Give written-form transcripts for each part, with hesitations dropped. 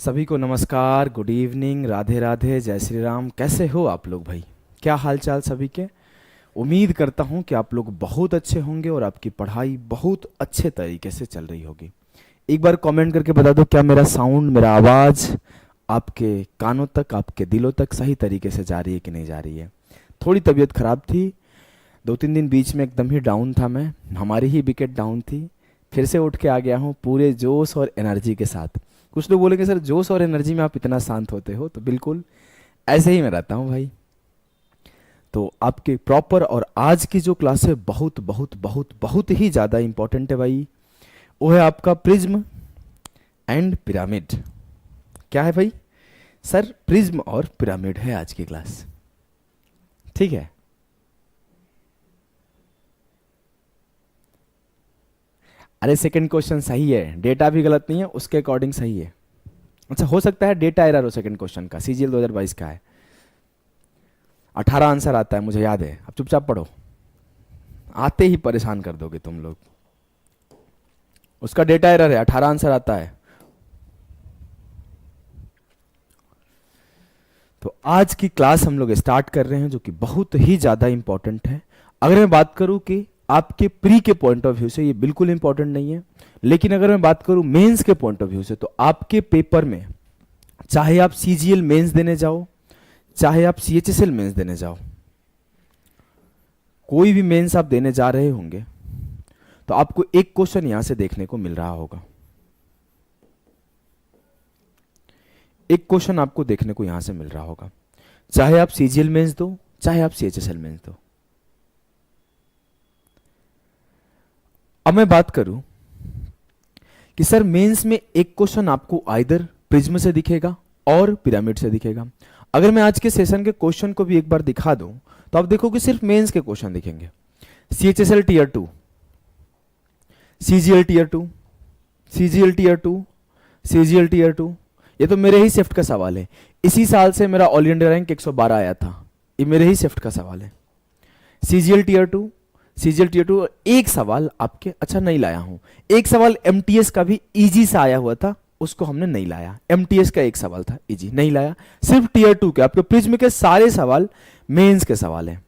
सभी को नमस्कार, गुड इवनिंग, राधे राधे, जय श्री राम। कैसे हो आप लोग भाई? क्या हाल चाल सभी के? उम्मीद करता हूँ कि आप लोग बहुत अच्छे होंगे और आपकी पढ़ाई बहुत अच्छे तरीके से चल रही होगी। एक बार कमेंट करके बता दो, क्या मेरा साउंड, मेरा आवाज़ आपके कानों तक, आपके दिलों तक सही तरीके से जा रही है कि नहीं जा रही है? थोड़ी तबीयत खराब थी, 2-3 दिन बीच में एकदम ही डाउन था मैं, हमारी ही विकेट डाउन थी। फिर से उठ के आ गया हूँ पूरे जोश और एनर्जी के साथ। कुछ लोग बोलेंगे सर जोश और एनर्जी में आप इतना शांत होते हो, तो बिल्कुल ऐसे ही मैं रहता हूँ भाई। तो आपके प्रॉपर और आज की जो क्लास है बहुत बहुत बहुत बहुत ही ज़्यादा इंपॉर्टेंट है भाई। वो है आपका प्रिज्म एंड पिरामिड। क्या है भाई? सर प्रिज्म और पिरामिड है आज की क्लास, ठीक है। अरे सेकंड क्वेश्चन सही है, डेटा भी गलत नहीं है, उसके अकॉर्डिंग सही है। अच्छा, हो सकता है डेटा एरर हो सेकंड क्वेश्चन का, सीजीएल 2022 का है। 18 आंसर आता है मुझे याद है, अब चुपचाप पढ़ो, आते ही परेशान कर दोगे तुम लोग। उसका डेटा एरर है, 18 आंसर आता है। तो आज की क्लास हम लोग स्टार्ट कर रहे हैं, जो कि बहुत ही ज्यादा इंपॉर्टेंट है। अगर मैं बात करूं कि आपके प्री के पॉइंट ऑफ व्यू से ये बिल्कुल इंपॉर्टेंट नहीं है, लेकिन अगर मैं बात करूं मेंस के पॉइंट ऑफ व्यू से, तो आपके पेपर में चाहे आप सीजीएल मेंस देने जाओ, चाहे आप सीएचएसएल मेंस देने जाओ, कोई भी मेंस आप देने जा रहे होंगे, तो आपको एक क्वेश्चन यहां से देखने को मिल रहा होगा। एक क्वेश्चन आपको देखने को यहां से मिल रहा होगा, चाहे आप सीजीएल मेंस दो, चाहे आप सीएचएसएल मेंस दो। अब मैं बात करूं कि सर मेंस में एक क्वेश्चन आपको आइदर प्रिज्म से दिखेगा और पिरामिड से दिखेगा। अगर मैं आज के सेशन के क्वेश्चन को भी एक बार दिखा दूं, तो आप देखोगे सिर्फ मेंस के क्वेश्चन दिखेंगे। CHSL tier 2, CGL tier 2, CGL tier 2, CGL tier 2। ये तो मेरे ही शिफ्ट का सवाल है। इसी साल से मेरा ऑल इंडिया रैंक 112 आया था, ये मेरे ही शिफ्ट का सवाल है। CGL tier 2, CGL tier 2। एक सवाल आपके अच्छा नहीं लाया हूं, एक सवाल एमटीएस का भी इजी सा आया हुआ था, उसको हमने नहीं लाया। एमटीएस का एक सवाल था इजी, नहीं लाया। सिर्फ टीयर 2 के आपके प्रिज्म के सारे सवाल मेंस के सवाल हैं।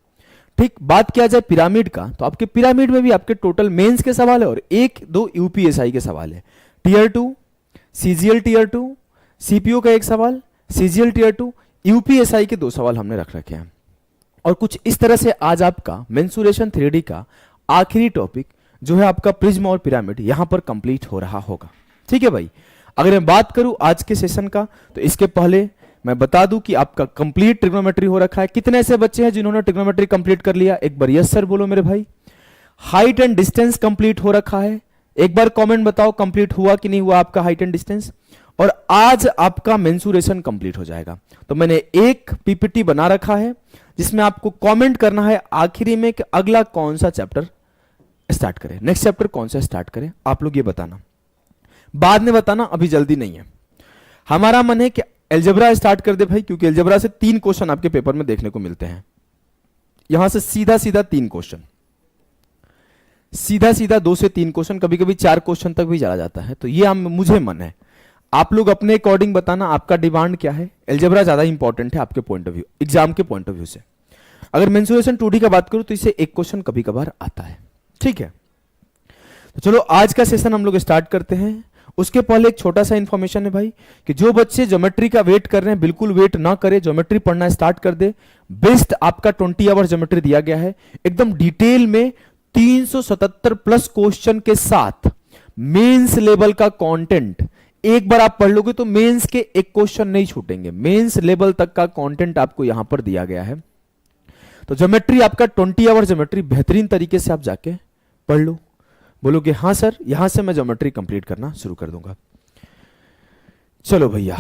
ठीक, बात किया जाए पिरामिड का, तो आपके पिरामिड में भी आपके टोटल मेंस के सवाल है और 1-2 यूपीएसआई के सवाल है। टीयर 2, सीजीएल टीयर 2, सीपीओ का एक सवाल, सीजीएल टीयर 2, यूपीएसआई के 2 सवाल हमने रख रखे हैं। और कुछ इस तरह से आज आपका मेंसुरेशन 3D का आखिरी टॉपिक जो है आपका प्रिज्म और पिरामिड यहां पर कंप्लीट हो रहा होगा। ठीक है भाई। अगर मैं बात करूं आज के सेशन का, तो इसके पहले मैं बता दूं कि आपका कंप्लीट ट्रिग्नोमेट्री हो रखा है। कितने ऐसे बच्चे हैं जिन्होंने ट्रिग्नोमेट्री कंप्लीट कर लिया? एक बार यस सर बोलो मेरे भाई। हाइट एंड डिस्टेंस कंप्लीट हो रखा है? एक बार कमेंट बताओ कंप्लीट हुआ कि नहीं हुआ आपका हाइट एंड डिस्टेंस। और आज आपका मेंसुरेशन कंप्लीट हो जाएगा। तो मैंने एक पीपीटी बना रखा है जिसमें आपको कमेंट करना है आखिरी में कि अगला कौन सा चैप्टर स्टार्ट करें, नेक्स्ट चैप्टर कौन सा स्टार्ट करें। आप लोग ये बताना, बाद में बताना, अभी जल्दी नहीं है। हमारा मन है कि एल्जेब्रा स्टार्ट कर दे भाई, क्योंकि एल्जेब्रा से 3 क्वेश्चन आपके पेपर में देखने को मिलते हैं। यहां से सीधा सीधा 3 क्वेश्चन, सीधा सीधा 2 से 3 क्वेश्चन, कभी कभी 4 क्वेश्चन तक भी चला जाता है। तो ये मुझे मन है, आप लोग अपने अकॉर्डिंग बताना आपका डिमांड क्या है। एल्जेब्रा ज्यादा इंपॉर्टेंट है आपके पॉइंट ऑफ व्यू, एग्जाम के पॉइंट ऑफ व्यू से। अगर मेंसुरेशन 2D का बात करूं तो इससे एक क्वेश्चन कभी कभार आता है। ठीक है, तो चलो आज का सेशन हम लोग स्टार्ट करते हैं। उसके पहले एक छोटा सा इंफॉर्मेशन है भाई, कि जो बच्चे ज्योमेट्री का वेट कर रहे हैं बिल्कुल वेट ना करें, ज्योमेट्री पढ़ना स्टार्ट कर दे। बेस्ट आपका 20 आवर्स ज्योमेट्री दिया गया है, एकदम डिटेल में 377 प्लस क्वेश्चन के साथ मेंस लेवल का कंटेंट। एक बार आप पढ़ लोगे तो मेंस के एक क्वेश्चन नहीं छूटेंगे, मेंस लेवल तक का कंटेंट आपको यहां पर दिया गया है। तो ज्योमेट्री आपका 20 आवर ज्योमेट्री बेहतरीन तरीके से आप जाके पढ़ लो। बोलोगे हाँ सर, यहां से मैं ज्योमेट्री कंप्लीट करना शुरू कर दूंगा। चलो भैया,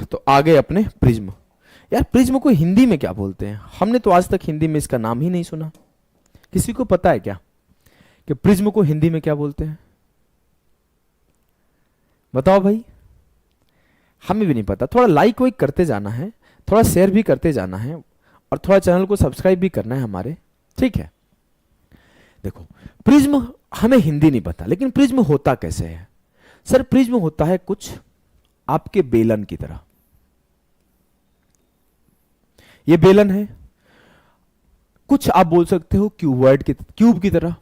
तो आगे अपने प्रिज्म। यार प्रिज्म को हिंदी में क्या बोलते हैं? हमने तो आज तक हिंदी में इसका नाम ही नहीं सुना। किसी को पता है क्या कि प्रिज्म को हिंदी में क्या बोलते हैं? बताओ भाई, हमें भी नहीं पता। थोड़ा लाइक वाइक करते जाना है, थोड़ा शेयर भी करते जाना है, और थोड़ा चैनल को सब्सक्राइब भी करना है हमारे। ठीक है, देखो प्रिज्म हमें हिंदी नहीं पता, लेकिन प्रिज्म होता कैसे है? सर प्रिज्म होता है कुछ आपके बेलन की तरह। ये बेलन है, कुछ आप बोल सकते हो क्यूब की तरह।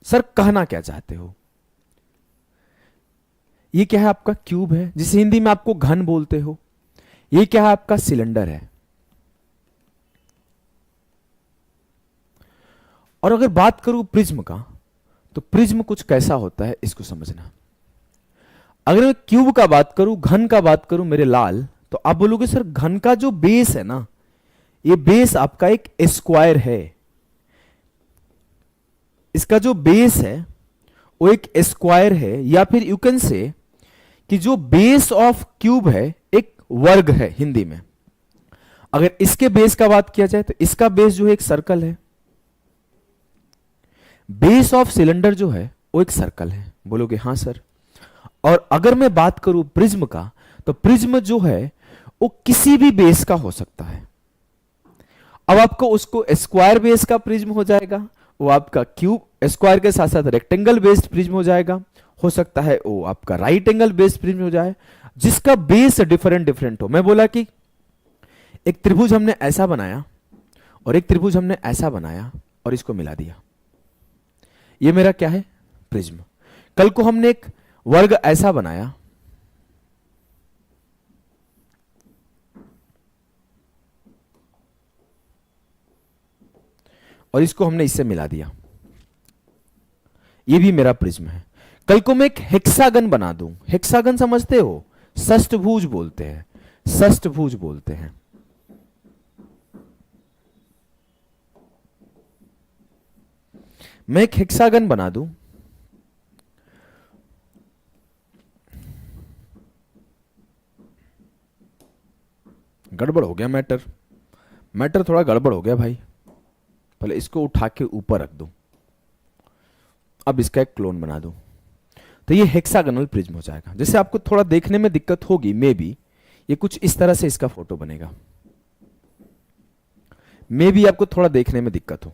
सर कहना क्या चाहते हो? ये क्या है? आपका क्यूब है, जिसे हिंदी में आपको घन बोलते हो। ये क्या है? आपका सिलेंडर है। और अगर बात करूं प्रिज्म का, तो प्रिज्म कुछ कैसा होता है इसको समझना। अगर मैं क्यूब का बात करूं, घन का बात करूं मेरे लाल, तो आप बोलोगे सर घन का जो बेस है ना, ये बेस आपका एक स्क्वायर है। इसका जो बेस है वो एक स्क्वायर है, या फिर यू कैन से कि जो बेस ऑफ क्यूब है एक वर्ग है हिंदी में। अगर इसके बेस का बात किया जाए तो इसका बेस जो है एक सर्कल है। बेस ऑफ सिलेंडर जो है वो एक सर्कल है। बोलोगे हां सर। और अगर मैं बात करूं प्रिज्म का, तो प्रिज्म जो है वो किसी भी बेस का हो सकता है। अब आपको उसको स्क्वायर बेस का प्रिज्म हो जाएगा, वो आपका क्यूब स्क्वायर के साथ साथ रेक्टेंगल बेस्ड प्रिज्म हो जाएगा, हो सकता है वो आपका राइट एंगल बेस्ड प्रिज्म हो जाए, जिसका बेस डिफरेंट हो। मैं बोला कि एक त्रिभुज हमने ऐसा बनाया और एक त्रिभुज हमने ऐसा बनाया और इसको मिला दिया, ये मेरा क्या है? प्रिज्म। कल को हमने एक वर्ग ऐसा बनाया और इसको हमने इससे मिला दिया, ये भी मेरा प्रिज्म है। कल को मैं एक हेक्सागन बना दूं। हेक्सागन समझते हो? षष्ठभुज बोलते हैं, षष्ठभुज बोलते हैं। मैं एक हेक्सागन बना दूं, गड़बड़ हो गया मैटर थोड़ा गड़बड़ हो गया भाई। पहले इसको उठा के ऊपर रख दूं, अब इसका एक क्लोन बना दूं, तो ये हेक्सागोनल प्रिज्म हो जाएगा। जैसे आपको थोड़ा देखने में दिक्कत होगी, मे बी ये कुछ इस तरह से इसका फोटो बनेगा। मे बी आपको थोड़ा देखने में दिक्कत हो,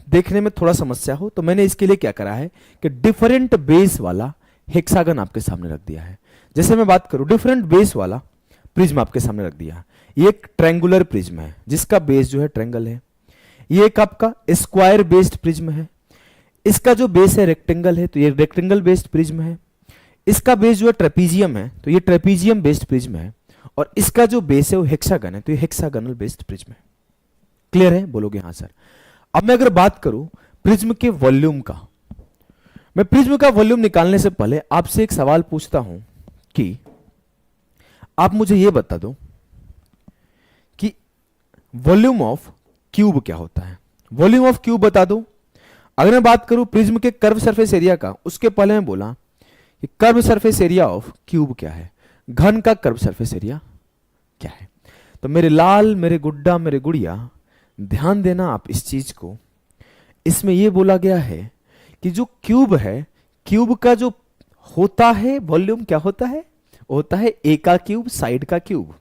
देखने में थोड़ा समस्या हो, तो मैंने इसके लिए क्या करा है कि डिफरेंट बेस वाला हेक्सागन आपके सामने रख दिया है। जैसे मैं बात करूं, डिफरेंट बेस वाला प्रिज्म आपके सामने रख दिया। ये एक ट्रायंगुलर प्रिज्म है जिसका बेस जो है ट्रायंगल है। ये एक आपका स्क्वायर बेस्ड प्रिज्म है, इसका जो बेस है रेक्टेंगल है, तो ये रेक्टेंगल बेस्ड प्रिज्म है। इसका बेस जो है ट्रेपीजियम है, तो ये ट्रेपीजियम बेस्ड प्रिज्म है। और इसका जो बेस है वो हेक्सागन है, तो ये हेक्सागोनल बेस्ड प्रिज्म है। क्लियर है? बोलोगे हाँ सर। अब मैं अगर बात करूं प्रिज्म के वॉल्यूम का, मैं प्रिज्म का वॉल्यूम निकालने से पहले आपसे एक सवाल पूछता हूं कि आप मुझे यह बता दो कि वॉल्यूम ऑफ क्यूब क्या होता है। वॉल्यूम ऑफ क्यूब बता दो। अगर मैं बात करूं प्रिज्म के कर्व सरफेस एरिया का, उसके पहले मैं बोला कि curve surface area of cube क्या है, घन का कर्व सरफेस एरिया क्या है। तो मेरे लाल, मेरे गुड्डा, मेरे गुड़िया, ध्यान देना आप इस चीज को। इसमें यह बोला गया है कि जो क्यूब है, क्यूब का जो होता है वॉल्यूम क्या होता है, होता है ए का क्यूब साइड का क्यूब।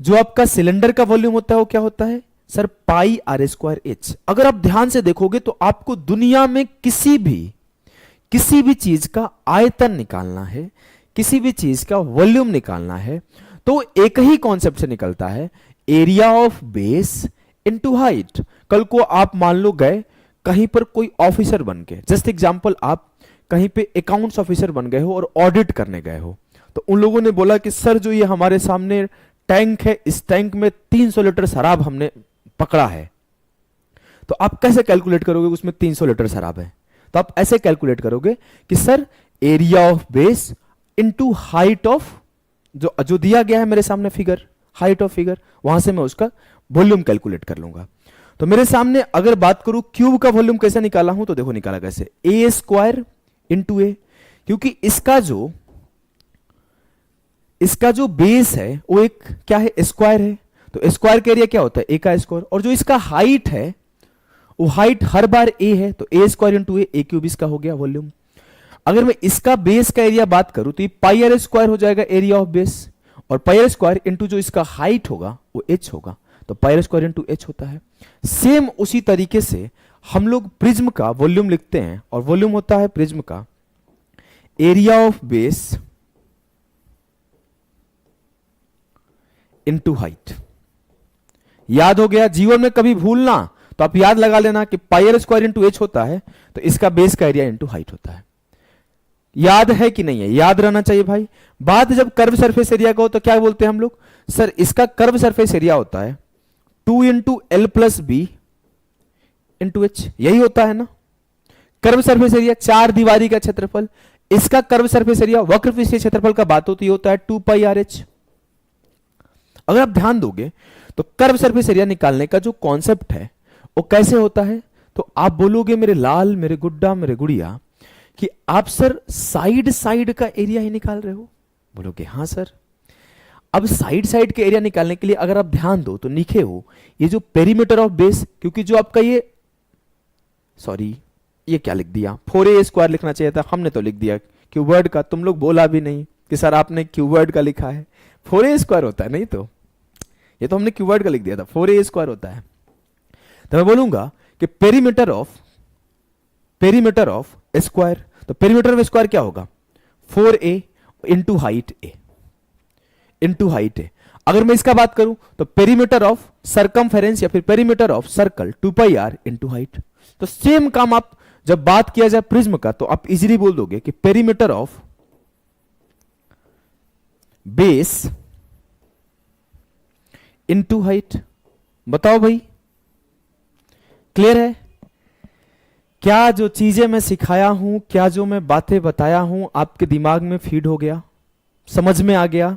जो आपका सिलेंडर का वॉल्यूम होता है वो क्या होता है sir? Pi r square h. अगर आप ध्यान से देखोगे तो आपको दुनिया में किसी भी चीज का आयतन निकालना है, किसी भी चीज का वॉल्यूम निकालना है, तो एक ही कॉन्सेप्ट से निकलता है, area of base into height. कल को आप मान लो गए कहीं पर कोई ऑफिसर बन के, जस्ट एग्जांपल आप कहीं पे अकाउंट्स ऑफिसर बन गए हो और ऑडिट करने गए हो, तो उन लोगों ने बोला कि सर जो ये हमारे सामने टैंक है, इस टैंक में 300 लीटर शराब हमने पकड़ा है। तो आप कैसे कैलकुलेट करोगे उसमें 300 लीटर शराब है? तो आप ऐसे कैलकुलेट करोगे कि sir area of base into height of, जो दिया गया है मेरे सामने फिगर, हाइट ऑफ फिगर, वहां से मैं उसका वॉल्यूम कैलकुलेट कर लूंगा। तो मेरे सामने अगर बात करूं क्यूब का वॉल्यूम कैसे निकाला हूं, तो देखो निकाला कैसे, ए स्क्वायर इंटू ए, क्योंकि इसका जो बेस है वो एक क्या है? स्क्वायर है। तो स्क्वायर का एरिया क्या होता है? ए का स्क्वायर। और जो इसका हाइट है वो हाइट हर बार ए है, तो ए स्क्वायर इंटू ए क्यूब इसका हो गया वॉल्यूम। अगर मैं इसका बेस का एरिया बात करूं तो ये पाई आर स्क्वायर हो जाएगा एरिया ऑफ बेस, और पाई आर स्क्वायर इंटू जो इसका हाइट होगा वो एच होगा, तो पाई आर स्क्वायर इंटू एच होता है। सेम उसी तरीके से हम लोग प्रिज्म का वॉल्यूम लिखते हैं और वॉल्यूम होता है प्रिज्म का area of base into height. याद हो गया? जीवन में कभी भूलना तो आप याद लगा लेना कि पाई आर स्क्वायर इंटू एच होता है तो इसका बेस का एरिया इंटू हाइट होता है। याद है कि नहीं है? याद रहना चाहिए भाई। बात जब कर्व सरफेस एरिया का हो तो क्या बोलते हैं हम लोग? सर इसका कर्व सरफेस एरिया होता है 2 into L plus B into H, यही होता है ना कर्व सरफेस एरिया, चार दीवारी का क्षेत्रफल। इसका कर्व सरफेस एरिया वक्र पृष्ठीय क्षेत्रफल का बात होती होता है 2 पाई आर एच। अगर आप ध्यान दोगे तो कर्व सरफेस एरिया निकालने का जो कॉन्सेप्ट है वो कैसे होता है, तो आप बोलोगे मेरे लाल, मेरे गुड्डा, मेरे गुड़िया कि आप सर साइड साइड का एरिया ही निकाल रहे हो। बोलोगे हाँ सर। अब साइड साइड के एरिया निकालने के लिए अगर आप ध्यान दो तो लिखे हो ये जो पेरीमीटर ऑफ बेस, क्योंकि जो आपका ये ये क्या लिख दिया, 4a स्क्वायर लिखना चाहिए था, हमने तो लिख दिया क्यूबर्ड का। तुम लोग बोला भी नहीं कि सर आपने क्यूबर्ड का लिखा है, 4a स्क्वायर होता है। नहीं तो ये तो हमने क्यूबर्ड का लिख दिया था, 4a स्क्वायर होता है। तो मैं बोलूंगा कि पेरीमीटर ऑफ स्क्वायर, तो पेरीमीटर ऑफ स्क्वायर क्या होगा? 4a into height a into height a। अगर मैं इसका बात करूं तो पेरीमीटर ऑफ सरकमफेरेंस या फिर perimeter of circle 2 pi r into height. तो सेम काम आप जब बात किया जाए प्रिज्म का तो आप इजीली बोल दोगे कि perimeter of base into height. बताओ भाई, क्लियर है? क्या जो चीजें मैं सिखाया हूं, क्या जो मैं बातें बताया हूं आपके दिमाग में फीड हो गया, समझ में आ गया?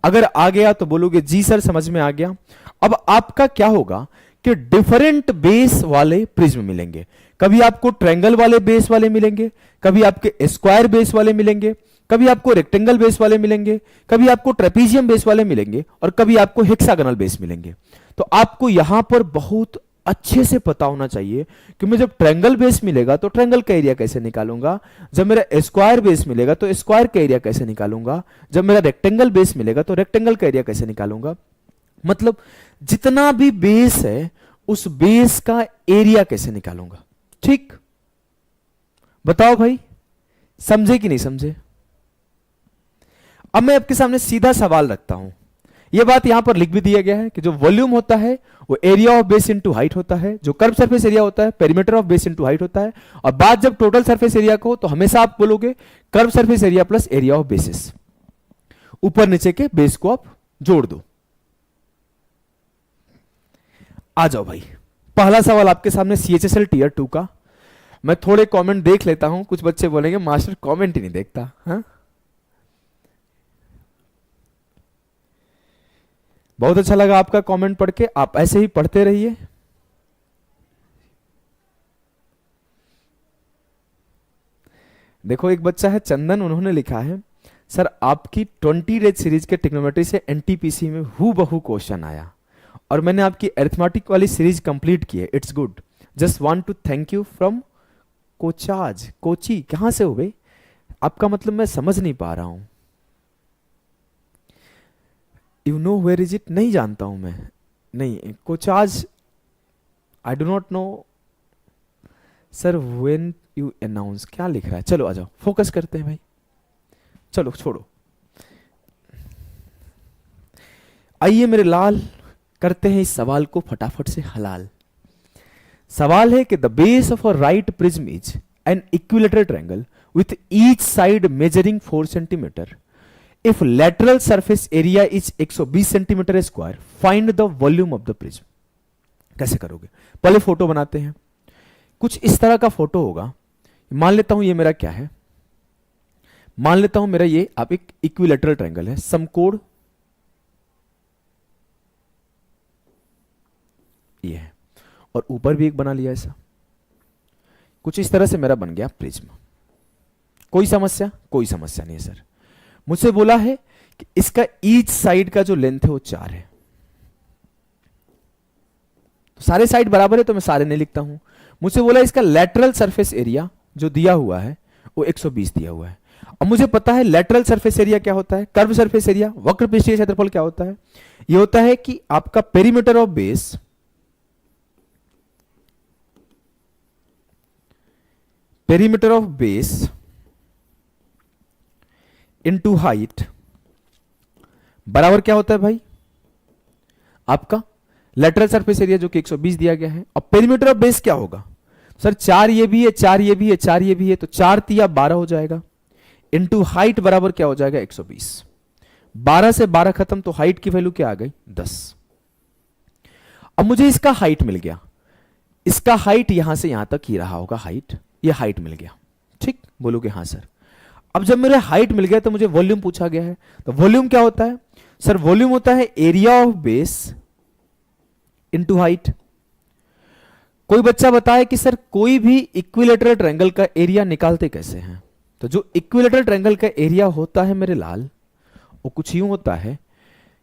अगर आ गया तो बोलोगे जी सर समझ में आ गया। अब आपका क्या होगा कि डिफरेंट बेस वाले प्रिज्म मिलेंगे। कभी आपको ट्रायंगल वाले बेस वाले मिलेंगे, कभी आपके स्क्वायर बेस वाले मिलेंगे, कभी आपको रेक्टेंगल बेस वाले मिलेंगे, कभी आपको ट्रेपीजियम बेस वाले मिलेंगे और कभी आपको हेक्सागोनल बेस मिलेंगे। तो आपको यहां पर बहुत अच्छे से पता होना चाहिए कि मैं जब ट्रायंगल बेस मिलेगा तो ट्रायंगल का एरिया कैसे निकालूंगा, जब मेरा स्क्वायर बेस मिलेगा तो स्क्वायर का एरिया कैसे निकालूंगा, जब मेरा रेक्टेंगल बेस मिलेगा तो रेक्टेंगल का एरिया कैसे निकालूंगा। मतलब जितना भी बेस है उस बेस का एरिया कैसे निकालूंगा। ठीक, बताओ भाई समझे कि नहीं समझे? अब मैं आपके सामने सीधा सवाल रखता हूं। यह बात यहां पर लिख भी दिया गया है कि जो वॉल्यूम होता है वो area of base into height होता है, जो कर्व सरफेस एरिया होता है perimeter of base into height होता है। और बात जब टोटल सरफेस एरिया को तो हमेशा आप बोलोगे curve surface area plus area of basis, ऊपर नीचे के बेस को आप जोड़ दो। आ जाओ भाई, पहला सवाल आपके सामने CHSL टीयर 2 का। मैं थोड़े कमेंट देख लेता हूं, कुछ बच्चे बोलेंगे मास्टर कमेंट ही नहीं देखता। हाँ, बहुत अच्छा लगा आपका कमेंट पढ़ के, आप ऐसे ही पढ़ते रहिए। देखो एक बच्चा है चंदन, उन्होंने लिखा है सर आपकी 20 डेज सीरीज के ट्रिग्नोमेट्री से एनटीपीसी में हूबहू क्वेश्चन आया और मैंने आपकी अरिथमेटिक वाली सीरीज कंप्लीट की है, it's good, just want to thank you from कोचाज। कोची कहां से हो भाई? आपका मतलब मैं समझ नहीं पा रहा हूं। You know where is it? नहीं जानता हूं मैं, नहीं। कोचाज I do not know sir. When you announce क्या लिख रहा है? चलो आ जाओ, फोकस करते हैं भाई, चलो छोड़ो। आइए मेरे लाल, करते हैं इस सवाल को फटाफट से हलाल। सवाल है कि the base of a right prism is an equilateral triangle with each side measuring 4 centimetre. If lateral surface area is 120 centimetre square, find the volume of the prism. कैसे करोगे? पहले फोटो बनाते हैं। कुछ इस तरह का फोटो होगा। मान लेता हूं ये मेरा क्या है, मान लेता हूं मेरा ये आप एक इक्विलेटरल ट्रायंगल है, समकोण ये है, और ऊपर भी एक बना लिया ऐसा। कुछ इस तरह से मेरा बन गया प्रिज्म। कोई समस्या? कोई समस्या नहीं है सर। मुझसे बोला है कि इसका ईच साइड का जो लेंथ है वो 4 है। तो सारे साइड बराबर है तो मैं सारे नहीं लिखता हूं। मुझसे बोला इसका लेटरल सरफेस एरिया जो दिया हुआ है वो 120 दिया हुआ है। अब मुझे पता है लेटरल सरफेस एरिया क्या होता है, कर्व सरफेस एरिया, वक्र पृष्ठीय क्षेत्रफल क्या होता है। ये होता है कि आपका perimeter of base perimeter of base into height बराबर क्या होता है भाई, आपका लेटरल सरफेस एरिया जो कि 120 दिया गया है। अब पेरीमीटर ऑफ बेस क्या होगा सर, 4 ये भी है, 4 ये भी है, 4 ये भी है, तो 4 तिया 12 हो जाएगा, इनटू हाइट बराबर क्या हो जाएगा 120। 12 से 12 खत्म, तो हाइट की वैल्यू क्या आ गई 10। अब मुझे इसका हाइट मिल गया, इसका हाइट यहां से यहां तक ही रहा होगा हाइट, ये हाइट मिल गया, ठीक, बोलोगे हाँ सर। अब जब मेरे हाइट मिल गया तो मुझे वॉल्यूम पूछा गया है, तो वॉल्यूम क्या होता है सर, वॉल्यूम होता है area of base into height. कोई बच्चा बताए कि सर कोई भी इक्विलेटरल ट्रायंगल का एरिया निकालते कैसे हैं, तो जो इक्विलेटरल ट्रायंगल का एरिया होता है मेरे लाल, वो कुछ यूं होता है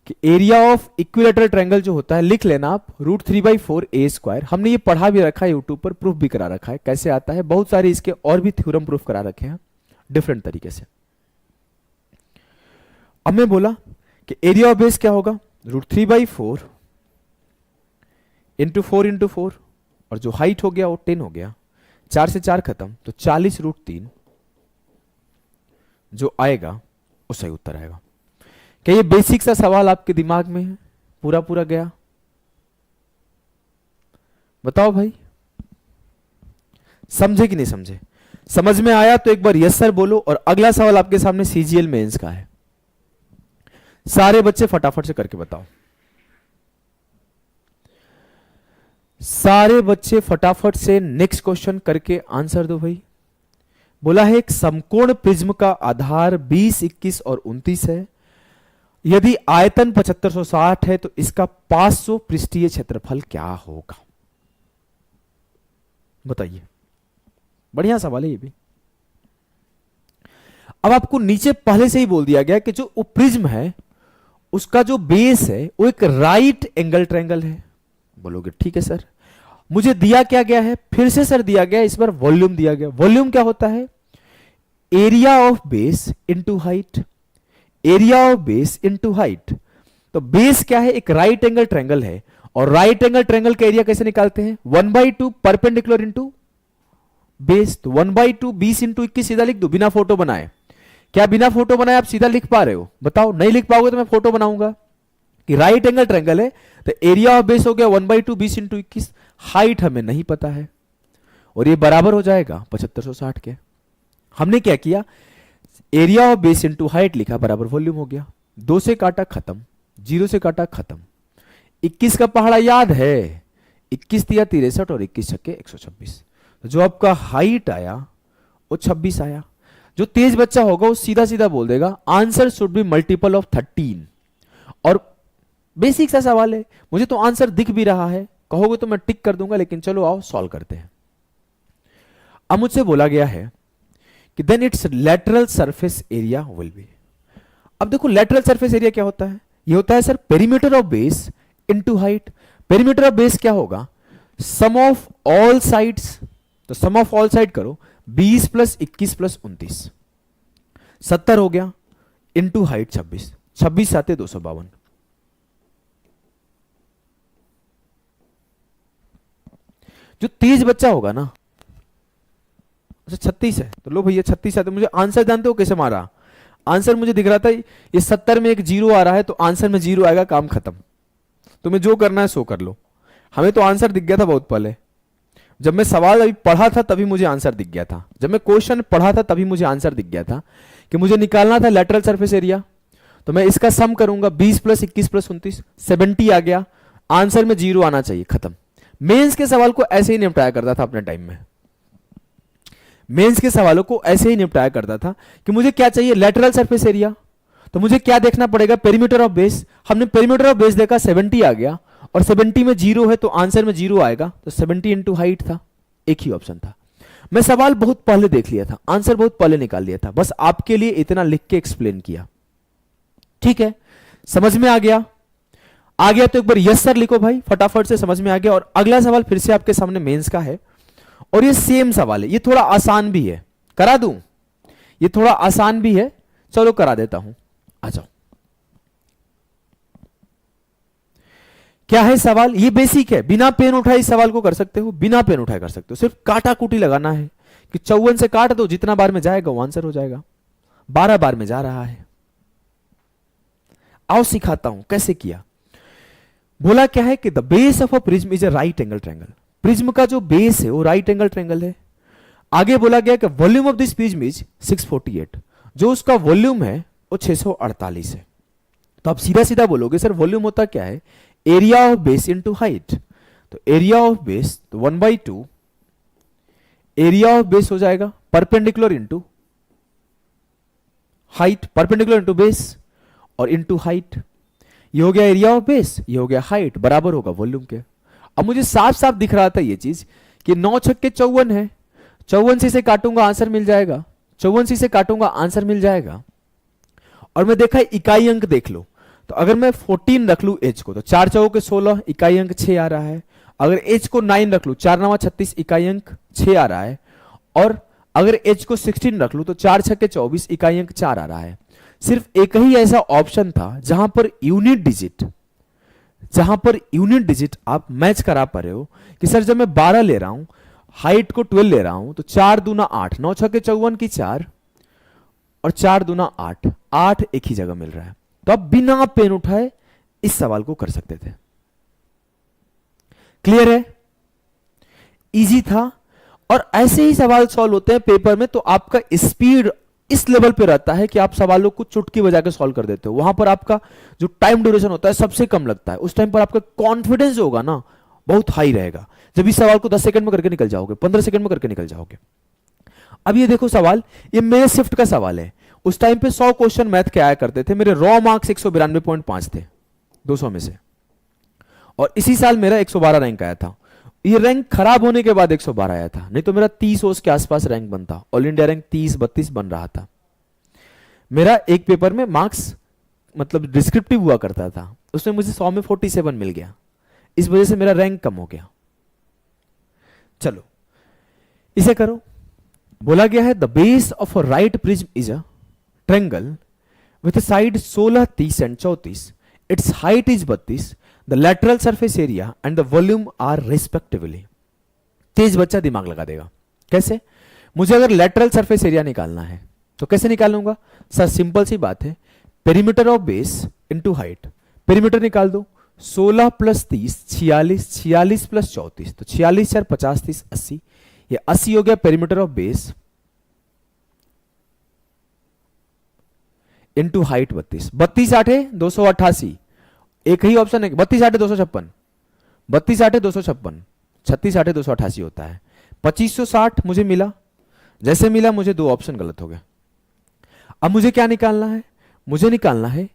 कि एरिया ऑफ इक्विलेटरल ट्रायंगल जो होता है, लिख लेना आप √3/4a²। हमने ये पढ़ा भी रखा है, यूट्यूब पर प्रूफ भी करा रखा है कैसे आता है, बहुत सारे इसके और भी थ्योरम प्रूफ करा रखे हैं डिफरेंट तरीके से। अब मैं बोला कि एरिया ऑफ बेस क्या होगा, √3/4 इंटू 4 और जो हाइट हो गया वो 10 हो गया, 4 से 4 खत्म, तो 40√3 जो आएगा वो सही उत्तर आएगा। क्या ये बेसिक सा सवाल आपके दिमाग में है, पूरा पूरा गया, बताओ भाई, समझे कि नहीं समझे? समझ में आया तो एक बार यस सर बोलो। और अगला सवाल आपके सामने सीजीएल मेंस का है, सारे बच्चे फटाफट से करके बताओ, सारे बच्चे फटाफट से नेक्स्ट क्वेश्चन करके आंसर दो भाई। बोला है एक समकोण प्रिज्म का आधार 20, 21 और 29 है, यदि आयतन 7560 है तो इसका 500 पृष्ठीय क्षेत्रफल क्या होगा, बताइए। बढ़िया सवाल है ये भी। अब आपको नीचे पहले से ही बोल दिया गया कि जो प्रिज्म है उसका जो बेस है वो एक राइट एंगल ट्रायंगल है। बोलोगे ठीक है सर, मुझे दिया क्या गया है, फिर से सर दिया गया, इस बार वॉल्यूम दिया गया। वॉल्यूम क्या होता है, area of base into height, area of base into height. तो बेस क्या है, एक राइट एंगल ट्रायंगल है, और राइट एंगल ट्रायंगल का एरिया कैसे निकालते हैं, 1/2 परपेंडिकुलर इनटू बेस। तो 1/2 20 इंटू 21 सीधा लिख दो बिना फोटो बनाए। क्या बिना फोटो बनाए आप सीधा लिख पा रहे हो, बताओ। नहीं लिख पाओगे तो मैं फोटो बनाऊंगा कि राइट एंगल ट्रायंगल है, तो एरिया ऑफ बेस हो गया 1/2 20 इंटू 21, हाइट हमें नहीं पता है, और ये बराबर हो जाएगा 7560 के। हमने क्या किया, area of base into height लिखा, बराबर वॉल्यूम हो गया। 2 से काटा खत्म, 0 से काटा खत्म। 21 का पहाड़ा याद है, 21 तिया 63 और 21 छक्के 126। जो आपका हाइट आया वो 26 आया। जो तेज बच्चा होगा वो सीधा सीधा बोल देगा answer should be multiple of 13। और बेसिक सा सवाल है, मुझे तो आंसर दिख भी रहा है, कहोगे तो मैं टिक कर दूंगा, लेकिन चलो आओ सॉल्व करते हैं। अब मुझसे बोला गया है कि then its lateral surface area will be. अब देखो लेटरल सरफेस एरिया क्या होता है, ये होता है sir perimeter of base into height. Perimeter of base क्या होगा, सम ऑफ ऑल साइड्स। तो सम ऑफ ऑल साइड करो, 20 + 21 + 29 70 हो गया, इनटू हाइट 26, 26 7 252। जो तेज बच्चा होगा ना, अच्छा 36 है, तो लो भैया 36 है, तो मुझे आंसर जानते हो कैसे मारा, आंसर मुझे दिख रहा था ये 70 में एक 0 आ रहा है, तो आंसर में 0 आएगा, काम खत्म। तुम्हें जो करना है सो कर लो। हमें तो आंसर दिख गया था बहुत पहले, जब मैं सवाल अभी पढ़ा था तभी मुझे आंसर दिख गया था, जब मैं क्वेश्चन पढ़ा था तभी मुझे आंसर दिख गया था कि मुझे निकालना था लेटरल सरफेस एरिया। तो मैं इसका सम करूंगा, 20 + 21 + 29 70 आ गया, आंसर में 0 आना चाहिए, खत्म। मेंस के सवाल को ऐसे ही निपटाया करता था अपने टाइम में, मेंस के सवालों को ऐसे ही निपटाया करता था कि मुझे क्या चाहिए, लेटरल सरफेस एरिया। तो मुझे क्या देखना पड़ेगा, पेरीमीटर ऑफ बेस। हमने पेरीमीटर ऑफ बेस देखा, 70 आ गया, और 70 में 0 है तो आंसर में 0 आएगा, तो 70 इंटू हाइट था, एक ही ऑप्शन था। मैं सवाल बहुत पहले देख लिया था, आंसर बहुत पहले निकाल लिया था, बस आपके लिए इतना लिख के एक्सप्लेन किया। ठीक है, समझ में आ गया? आ गया तो एक बार यस सर लिखो भाई, फटाफट से समझ में आ गया। और अगला सवाल फिर से आपके सामने मेंस का है, और ये सेम सवाल है, ये थोड़ा आसान भी है, करा दूं? ये थोड़ा आसान भी है, चलो करा देता हूं, आ जाओ। क्या है सवाल, ये बेसिक है, बिना पेन उठाए इस सवाल को कर सकते हो, बिना पेन उठाए कर सकते हो, सिर्फ काटा कुटी लगाना है कि 54 से काट दो, जितना बार में जाएगा वो आंसर हो जाएगा। 12 बार में जा रहा है। आओ सिखाता हूं कैसे किया। बोला क्या है कि the base of a prism is a right angle triangle. Prism का जो बेस है वो राइट एंगल ट्रायंगल है। आगे बोला गया कि volume of this prism is 648, जो उसका वॉल्यूम है वो 648 है। तो आप सीधा सीधा बोलोगे सर वॉल्यूम होता क्या है, area of base into height. तो एरिया ऑफ बेस तो 1/2 एरिया ऑफ बेस हो जाएगा perpendicular into height, perpendicular into base और इनटू हाइट। ये हो गया एरिया ऑफ बेस, ये हो गया हाइट, बराबर होगा वॉल्यूम के। अब मुझे साफ साफ दिख रहा था ये चीज कि 9 छक्के 54 है, 54 से काटूंगा आंसर मिल जाएगा, 54 से काटूंगा आंसर मिल जाएगा। और मैं देखा इकाई अंक देख लो, तो अगर मैं 14 रख लू एच को तो 4 चौके 16, इकाई अंक 6 आ रहा है। अगर एच को 9 रख लू 4 9 36, इकाई अंक 6 आ रहा है। और अगर एच को 16 रख लू तो 4 छक्के 24, इकाई अंक 4 आ रहा है। सिर्फ एक ही ऐसा ऑप्शन था जहां पर यूनिट डिजिट आप मैच करा पा रहे हो कि सर जब मैं 12 ले रहा हूं, हाइट को 12 ले रहा हूं, तो 4 दूना 8, 9 छक्के 54 की 4 और 4 दूना 8, 8 एक ही जगह मिल रहा है। तो आप बिना पेन उठाए इस सवाल को कर सकते थे। क्लियर है? इजी था। और ऐसे ही सवाल सॉल्व होते हैं पेपर में, तो आपका स्पीड इस लेवल पे रहता है कि आप सवालों को चुटकी बजा के सॉल्व कर देते हो। वहां पर आपका जो टाइम ड्यूरेशन होता है सबसे कम लगता है। उस टाइम पर आपका कॉन्फिडेंस जो होगा ना बहुत हाई रहेगा, जब इस सवाल को 10 सेकंड में करके निकल जाओगे, 15 सेकंड में करके निकल जाओगे। अब ये देखो सवाल, ये मेरे शिफ्ट का सवाल है। उस टाइम पे 100 क्वेश्चन मैथ के आया करते थे, मेरे रॉ मार्क्स 192.5 थे 200 में से, और इसी साल मेरा 112 रैंक आया था। ये रैंक खराब होने के बाद 112 आया था, नहीं तो मेरा 30 के आसपास रैंक बनता। ऑल इंडिया रैंक 30-32 बन रहा था। मेरा एक पेपर में मार्क्स मतलब डिस्क्रिप्टिव हुआ करता था, उसमें मुझे 100 में 47 मिल गया, इस वजह से मेरा रैंक कम हो गया। चलो इसे करो। बोला गया है the base of a right prism is a triangle with side 16, 30 and 34, its height is 32, the lateral surface area and the volume are respectively. तेज बच्चा दिमाग लगा देगा। कैसे? मुझे अगर लैटरल सरफेस एरिया निकालना है तो कैसे निकालूंगा सर? सिंपल सी बात है, perimeter of base into height. Perimeter निकाल दो, 16 प्लस 30 46, 46 प्लस 34, तो 46 4 50 30 80, ये 80 हो गया perimeter of base into height 32। 32 8 288, एक ही ऑप्शन है 32 8 256, 32 8 256, 36 8 288 होता है। 2560 मुझे मिला, जैसे मिला मुझे दो ऑप्शन गलत हो गए। अब मुझे क्या निकालना है? मुझे निकालना है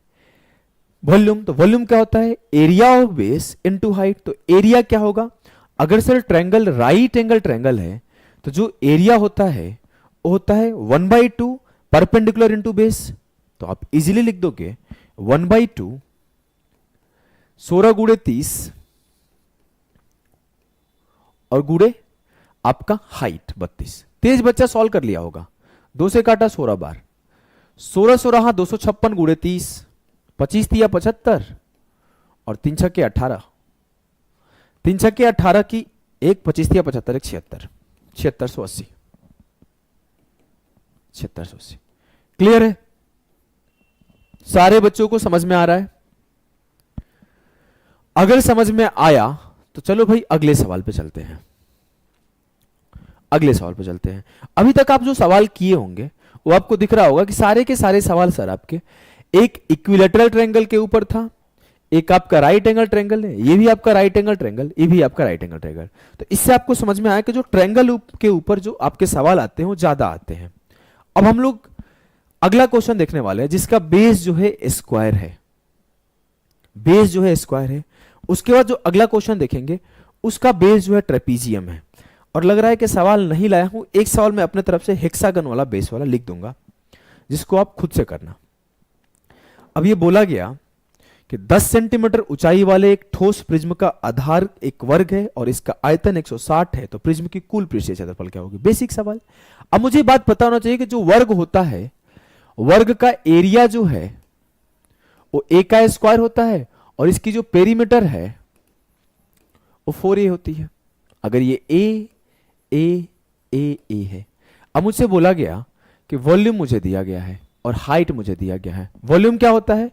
वॉल्यूम। तो वॉल्यूम क्या होता है? Area of base into height. तो एरिया क्या होगा? अगर sir triangle right angle triangle है तो जो एरिया होता है वो होता है 1/2 परपेंडिकुलर इनटू बेस। तो आप इजीली लिख दोगे 1/2 16 गुणे 30 और गुणे आपका हाइट 32। तेज बच्चा सॉल्व कर लिया होगा। 2 से काटा 16 बार, 16 16 256 गुणे 30, 25 तिया 75 और 3 छक्के 18, 3 छक्के 18 की एक 25 तिया 75 एक 76, 7680, 7680। क्लियर है? सारे बच्चों को समझ में आ रहा है? अगर समझ में आया तो चलो भाई अगले सवाल पे चलते हैं। अगले सवाल पे चलते हैं। अभी तक आप जो सवाल किए होंगे वो आपको दिख रहा होगा कि सारे के सारे सवाल सर आपके एक इक्विलैटरल ट्रायंगल के ऊपर था, एक आपका राइट एंगल ट्रायंगल है, ये भी आपका राइट एंगल ट्रायंगल, ये भी आपका राइट एंगल ट्रायंगल। तो इससे आपको समझ में आया कि जो ट्रायंगल के ऊपर जो आपके सवाल आते हैं वो ज्यादा आते हैं। अब हम लोग अगला क्वेश्चन देखने वाले हैं जिसका बेस जो है स्क्वायर है। बेस जो है स्क्वायर है। उसके बाद जो अगला क्वेश्चन देखेंगे उसका बेस जो है ट्रेपीजियम है। और लग रहा है कि सवाल नहीं लाया हूं, एक सवाल मैं अपने तरफ से हेक्सागन वाला बेस वाला लिख दूंगा जिसको आप खुद से करना। अब ये बोला गया कि 10 सेंटीमीटर ऊंचाई वाले एक ठोस प्रिज्म का आधार एक वर्ग है और इसका आयतन 160 है, तो प्रिज्म की कुल पृष्ठीय क्षेत्रफल क्या होगी? बेसिक सवाल। अब मुझे बात पता होना चाहिए कि जो वर्ग होता है, वर्ग का एरिया जो है वो ए का स्क्वायर होता है और इसकी जो पेरीमीटर है वो 4a होती है। अगर ये ए ए ए ए है अब मुझसे बोला गया कि वॉल्यूम मुझे दिया गया है और हाइट मुझे दिया गया है। वॉल्यूम क्या होता है?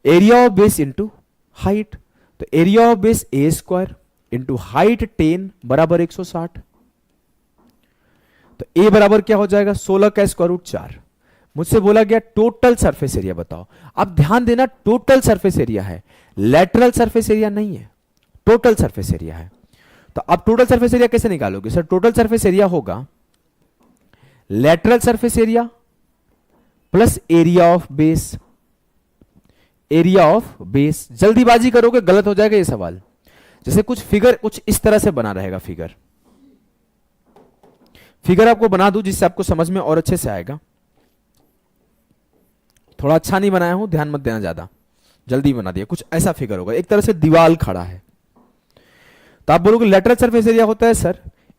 Area of base into height. तो area of base A square into height 10 बराबर 160। तो ए बराबर क्या हो जाएगा? 16 का स्क्वायर रूट 4। मुझसे बोला गया टोटल सरफेस एरिया बताओ। अब ध्यान देना, टोटल सरफेस एरिया है, लेटरल सरफेस एरिया नहीं है, टोटल सरफेस एरिया है। तो अब टोटल सरफेस एरिया कैसे निकालोगे? सर टोटल सरफेस एरिया होगा lateral surface area plus area of base. Area of base. जल्दीबाजी करोगे गलत हो जाएगा ये सवाल। जैसे कुछ फिगर कुछ इस तरह से बना रहेगा। फिगर आपको बना दूं जिससे आपको समझ में और अच्छे से आएगा। थोड़ा अच्छा नहीं बनाया हूं, ध्यान मत देना ज्यादा, जल्दी बना दिया। कुछ ऐसा फिगर होगा, एक तरह से दीवार खड़ा है। तो आप बोलोगे लेटरल सरफेस एरिया होता है sir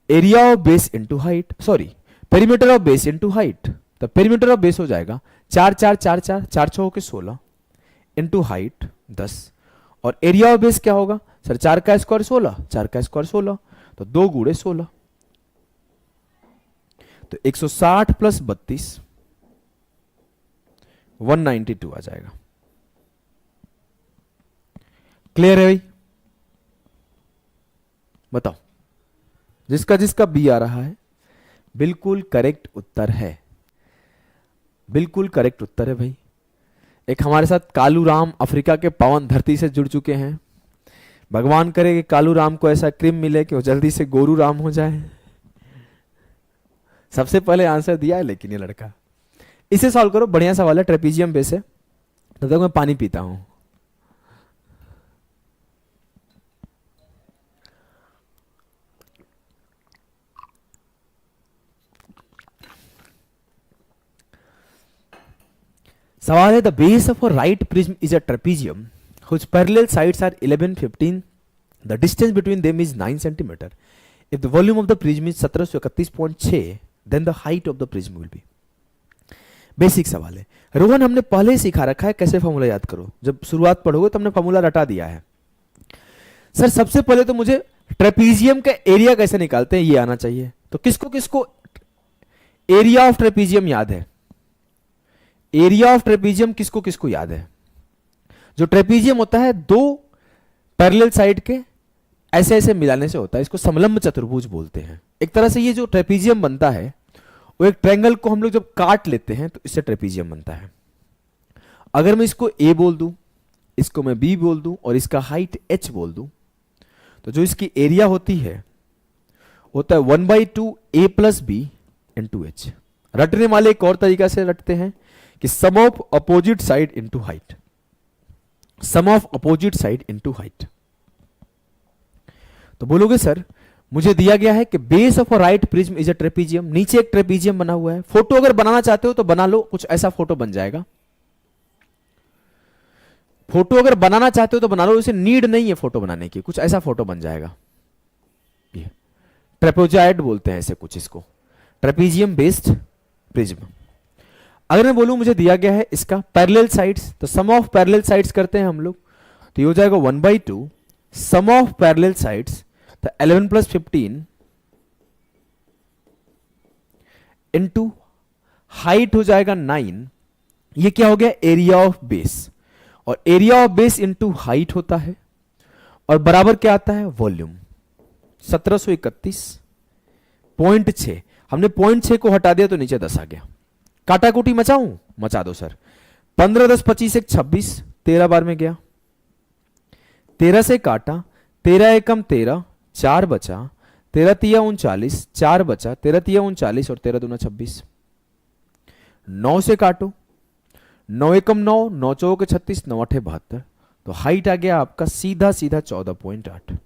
area of base into height, sorry perimeter of base into height. तो पेरीमीटर ऑफ बेस हो जाएगा 4 4 4 4 4 6 होके 16 इंटू हाइट 10। और एरिया ऑफ बेस क्या होगा सर? 4 का स्क्वायर 16, 4 का स्क्वायर 16, तो 2 गुणे 16, तो 160 प्लस 32 192 आ जाएगा। क्लियर है भाई? बताओ, जिसका जिसका बी आ रहा है बिल्कुल करेक्ट उत्तर है, बिल्कुल करेक्ट उत्तर है भाई। एक हमारे साथ कालू राम अफ्रीका के पावन धरती से जुड़ चुके हैं। भगवान करे कि कालू राम को ऐसा क्रीम मिले कि वो जल्दी से गोरू राम हो जाए। सबसे पहले आंसर दिया है लेकिन ये लड़का। इसे सॉल्व करो, बढ़िया सवाल है, ट्रेपीजियम बेस है। तब तक मैं पानी पीता हूं। सवाल है the base of a right prism is a trapezium whose parallel sides are 11 15, the distance between them is 9 centimeter. If the volume of the prism is 1731.6 then the height of the prism will be. Basic सवाल है रोहन, हमने पहले ही सिखा रखा है कैसे formula याद करो। जब शुरुआत पढ़ोगे तो हमने फॉर्मूला रटा दिया है। सर सबसे पहले तो मुझे ट्रेपीजियम का एरिया कैसे निकालते हैं ये आना चाहिए। तो किसको किसको एरिया ऑफ ट्रेपीजियम याद है? एरिया ऑफ ट्रेपीजियम किसको किसको याद है? जो ट्रेपीजियम होता है दो पैरेलल साइड के ऐसे ऐसे मिलाने से होता है, इसको समलंब चतुर्भुज बोलते हैं। एक तरह से ये जो ट्रेपीजियम बनता है वो एक ट्रायंगल को हम लोग जब काट लेते हैं तो इससे ट्रेपीजियम बनता है। अगर मैं इसको ए बोल दूं, इसको मैं बी बोल दूं और इसका हाइट एच बोल दूं, तो जो इसकी एरिया होती है होता है 1/2 A plus B into H. रटने वाले एक और तरीका से रटते हैं कि sum of opposite side into height, sum of opposite side into height. तो बोलोगे सर मुझे दिया गया है कि base of a right prism is a trapezium, नीचे एक ट्रेपीजियम बना हुआ है। फोटो अगर बनाना चाहते हो तो बना लो, कुछ ऐसा फोटो बन जाएगा। फोटो अगर बनाना चाहते हो तो बना लो, इसे नीड नहीं है फोटो बनाने की, कुछ ऐसा फोटो बन जाएगा। ये ट्रेपोजाइड बोलते हैं ऐसे कुछ इसको, ट्रेपीजियम बेस्ड प्रिज्म। अगर मैं बोलूं मुझे दिया गया है इसका पैरेलल साइड्स, तो सम ऑफ पैरेलल साइड्स करते हैं हम लोग, तो ये हो जाएगा 1/2 सम ऑफ पैरेलल साइड्स, तो 11 प्लस 15 इंटू हाइट हो जाएगा 9। ये क्या हो गया? Area of base. और area of base into height होता है और बराबर क्या आता है? वॉल्यूम। 1731.6। हमने 0.6 को हटा दिया तो नीचे 10 आ गया। काटाकुटी मचाऊं? मचा दो सर। 15 10 25 1 26, 13 बार में गया, 13 से काटा, 13 एकम 13, 4 बचा, 13 तिया 39, 4 बचा, 13 तिया 39 और 13 दूना 26। 9 से काटो, 9 एकम 9, 9 चौके 36, 9 अठे 72। तो हाइट आ गया आपका सीधा सीधा 14.8।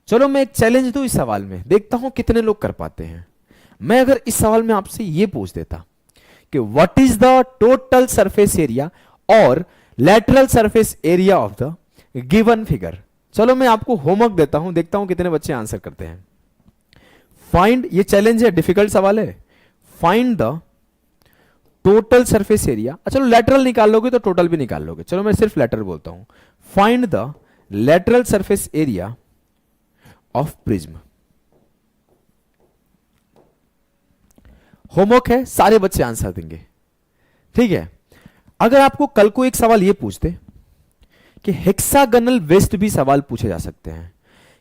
चलो मैं एक चैलेंज दूं इस सवाल में, देखता हूं कितने लोग कर पाते हैं। मैं अगर इस सवाल में आपसे यह पूछ देता कि what is the total surface area और lateral surface area of the given figure. चलो मैं आपको होमवर्क देता हूं, देखता हूं कितने बच्चे आंसर करते हैं। फाइंड, ये चैलेंज है, डिफिकल्ट सवाल है। Find the total surface area. चलो लेटरल निकाल लोगे तो टोटल भी निकाल लोगे, चलो मैं सिर्फ लेटरल बोलता हूं। Find the lateral surface area of prism. Homework है, सारे बच्चे आंसर देंगे, ठीक है। अगर आपको कल को एक सवाल ये पूछते कि हेक्सागनल वेस्ट भी सवाल पूछे जा सकते हैं,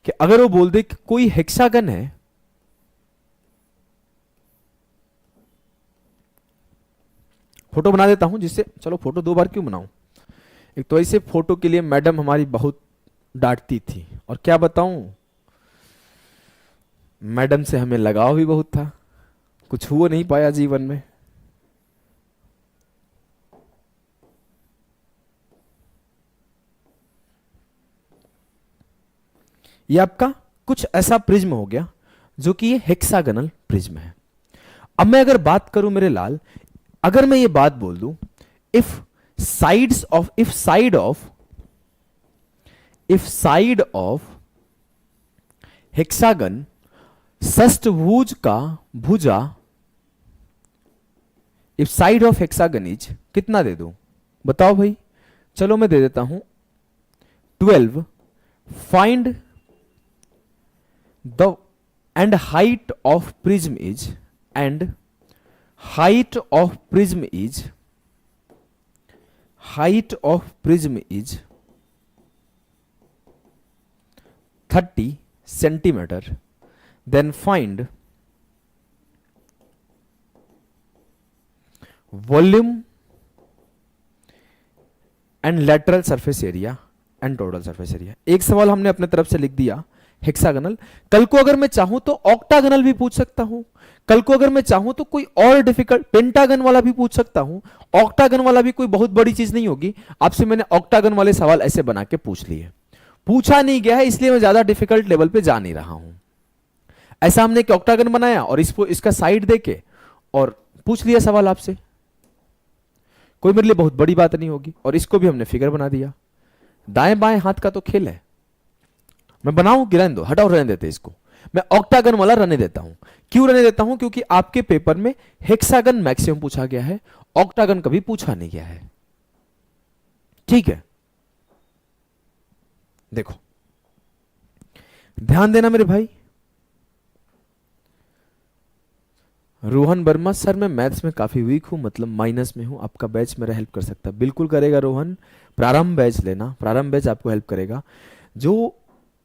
कि अगर वो बोल दे कि कोई हेक्सागन है, फोटो बना देता हूं जिससे, चलो फोटो 2 बार क्यों बनाऊं, एक तो ऐसे फोटो के लिए मैडम हमारी बहुत डांटती थी, और क्या बताऊं, मैडम से हमें लगाव भी बहुत था, कुछ हो नहीं पाया जीवन में। ये आपका कुछ ऐसा प्रिज्म हो गया जो कि ये हेक्सागनल प्रिज्म है। अब मैं अगर बात करूं मेरे लाल, अगर मैं ये बात बोल दूं, इफ साइड ऑफ हेक्सागन षष्ठभुज का भुजा, if side of hexagon is, कितना दे दूं बताओ भाई, चलो मैं दे देता हूं 12, find the end height of prism is, and height of prism is 30 centimeter, then find volume and lateral surface area and total surface area। एक सवाल हमने अपने तरफ से लिख दिया हेक्सागनल। कल को अगर मैं चाहूं तो ऑक्टागनल भी पूछ सकता हूं, कल को अगर मैं चाहूं तो कोई और डिफिकल्ट पेंटागन वाला भी पूछ सकता हूं। ऑक्टागन वाला भी कोई बहुत बड़ी चीज नहीं होगी, आपसे मैंने ऑक्टागन वाले सवाल ऐसे बना के पूछ लिए, पूछा नहीं गया है इसलिए मैं ज्यादा डिफिकल्ट लेवल पे जा नहीं रहा हूं। ऐसा हमने एक ऑक्टागन बनाया और इसको इसका साइड देके और पूछ लिया सवाल आपसे, कोई मेरे लिए बहुत बड़ी बात नहीं होगी। और इसको भी हमने फिगर बना दिया, दाएं बाएं हाथ का तो खेल है, मैं बनाऊं कि रहने दो, हटाओ रहने देते इसको, मैं ऑक्टागन वाला रहने देता हूं। क्यों रहने देता हूं, क्योंकि आपके पेपर में हेक्सागन मैक्सिमम पूछा गया है, ऑक्टागन कभी पूछा नहीं गया है, ठीक है। देखो ध्यान देना मेरे भाई, रोहन वर्मा सर मैं मैथ्स में काफी वीक हूं, मतलब माइनस में हूं, आपका बैच मेरा हेल्प कर सकता है। बिल्कुल करेगा रोहन, प्रारंभ बैच लेना, प्रारंभ बैच आपको हेल्प करेगा। जो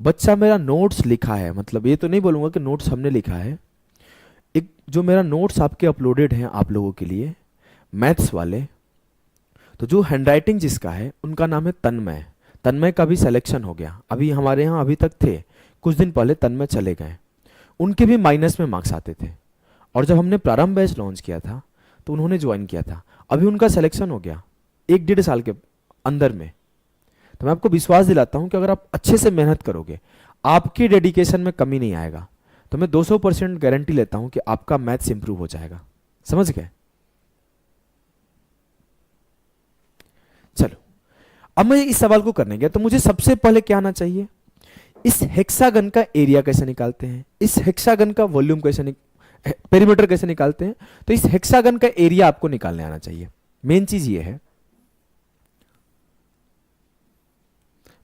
बच्चा मेरा नोट्स लिखा है, मतलब ये तो नहीं बोलूंगा कि नोट्स हमने लिखा है, एक जो मेरा नोट्स आपके अपलोडेड हैं आप लोगों के लिए मैथ्स वाले, तो जो हैंडराइटिंग जिसका है उनका नाम है तन्मय। तन्मय का भी सिलेक्शन हो गया, अभी हमारे यहाँ अभी तक थे, कुछ दिन पहले तन्मय चले गए, उनके भी माइनस में मार्क्स आते थे। और जब हमने प्रारंभ बैच लॉन्च किया था तो उन्होंने ज्वाइन किया था, अभी उनका सिलेक्शन हो गया 1-1.5 साल के अंदर में। तो मैं आपको विश्वास दिलाता हूं कि अगर आप अच्छे से मेहनत करोगे, आपके डेडिकेशन में कमी नहीं आएगा, तो मैं 200% गारंटी लेता हूं कि आपका मैथ्स इंप्रूव हो जाएगा। समझ गए? चलो अब मैं इस सवाल को करने गया तो मुझे सबसे पहले क्या आना चाहिए, इस हेक्सागन का एरिया कैसे निकालते हैं, इस हेक्सागन का वॉल्यूम कैसे पेरीमीटर कैसे निकालते हैं। तो इस हेक्सागन का एरिया आपको निकालने आना चाहिए। मेन चीज ये है,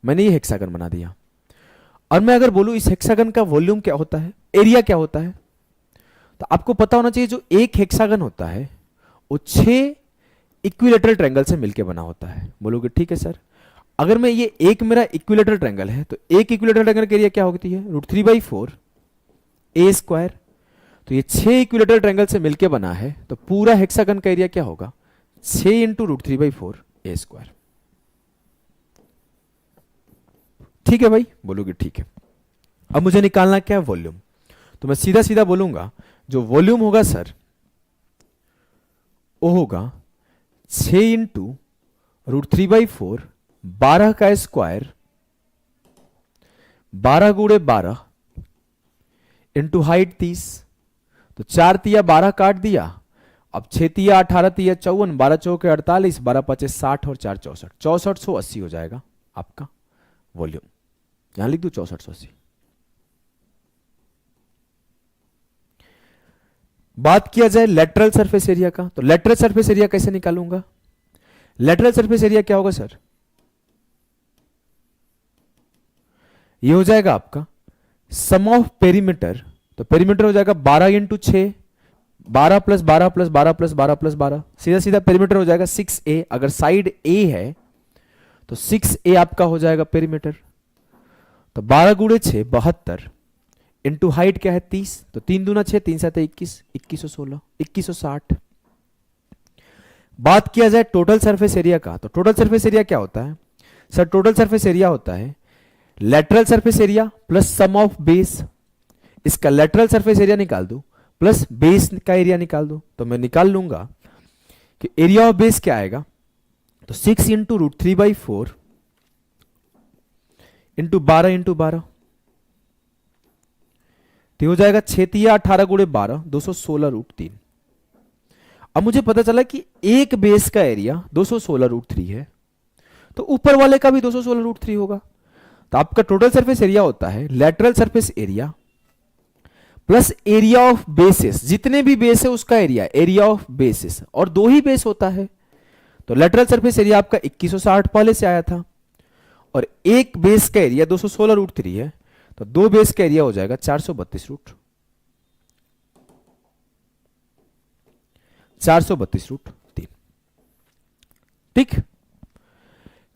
मैंने ये हेक्सागन बना दिया और मैं अगर बोलूं इस हेक्सागन का वॉल्यूम क्या होता है, एरिया क्या होता है, तो आपको पता होना चाहिए जो एक हेक्सागन होता है वो 6 इक्विलेटरल ट्रायंगल से मिलकर बना होता है। बोलोगे ठीक है सर, अगर मैं ये एक मेरा इक्विलेटरल ट्रायंगल है तो एक इक्विलेटरल ट्रायंगल की एरिया क्या होती है, √3/4 a स्क्वायर। तो ये 6 इक्विलेटरल ट्रायंगल से मिलकर बना है, तो पूरा हेक्सागन का एरिया क्या होगा, 6 × √3/4 a स्क्वायर। ठीक है भाई, बोलोगे ठीक है। अब मुझे निकालना क्या है, वॉल्यूम। तो मैं सीधा सीधा बोलूंगा जो वॉल्यूम होगा सर वो होगा 6 × √3/4 12 का स्क्वायर 12 × 12 इंटू हाइट 30। तो 4 × 12 काट दिया, अब 6 × 18 × 54, 12 चौके 48, 12 5 60 और 4 64, 6480 हो जाएगा आपका वॉल्यूम। यहां लिख दू 6480। बात किया जाए लेटरल सरफेस एरिया का, तो लेटरल सरफेस एरिया कैसे निकालूंगा, लेटरल सरफेस एरिया क्या होगा सर, ये हो जाएगा आपका सम ऑफ पेरीमीटर। तो पेरीमीटर हो जाएगा 12 × 6, 12 प्लस 12 प्लस 12 प्लस 12 प्लस 12, सीधा सीधा पेरीमीटर हो जाएगा 6a। अगर साइड ए है तो 6a आपका हो जाएगा पेरीमीटर। तो 12 गुणे 6 72, इंटू हाइट क्या है 30, तो 3 दूना 6, 3 7 21, 2116, 2160। बात किया जाए टोटल सरफेस एरिया का, तो टोटल सरफेस एरिया क्या होता है सर? टोटल सरफेस एरिया होता है lateral surface area plus sum of base. इसका लेटरल सरफेस एरिया निकाल दो प्लस बेस का एरिया निकाल दो, तो मैं निकाल लूंगा कि एरिया ऑफ बेस क्या आएगा, तो 6 इंटू रूट 3/4 इंटू 12 इंटू 12, तो हो जाएगा 6 18 गुणे 12, 216√3। अब मुझे पता चला कि एक बेस का एरिया 216√3 है, तो ऊपर वाले का भी 216√3 होगा। तो आपका टोटल सरफेस एरिया होता है lateral surface area plus area of basis, जितने भी बेस है उसका एरिया, एरिया ऑफ बेसिस, और दो ही बेस होता है। तो लेटरल सरफेस एरिया आपका 2160 पहले से आया था, और एक बेस का एरिया 216√3 है, तो दो बेस का एरिया हो जाएगा 432√3। ठीक,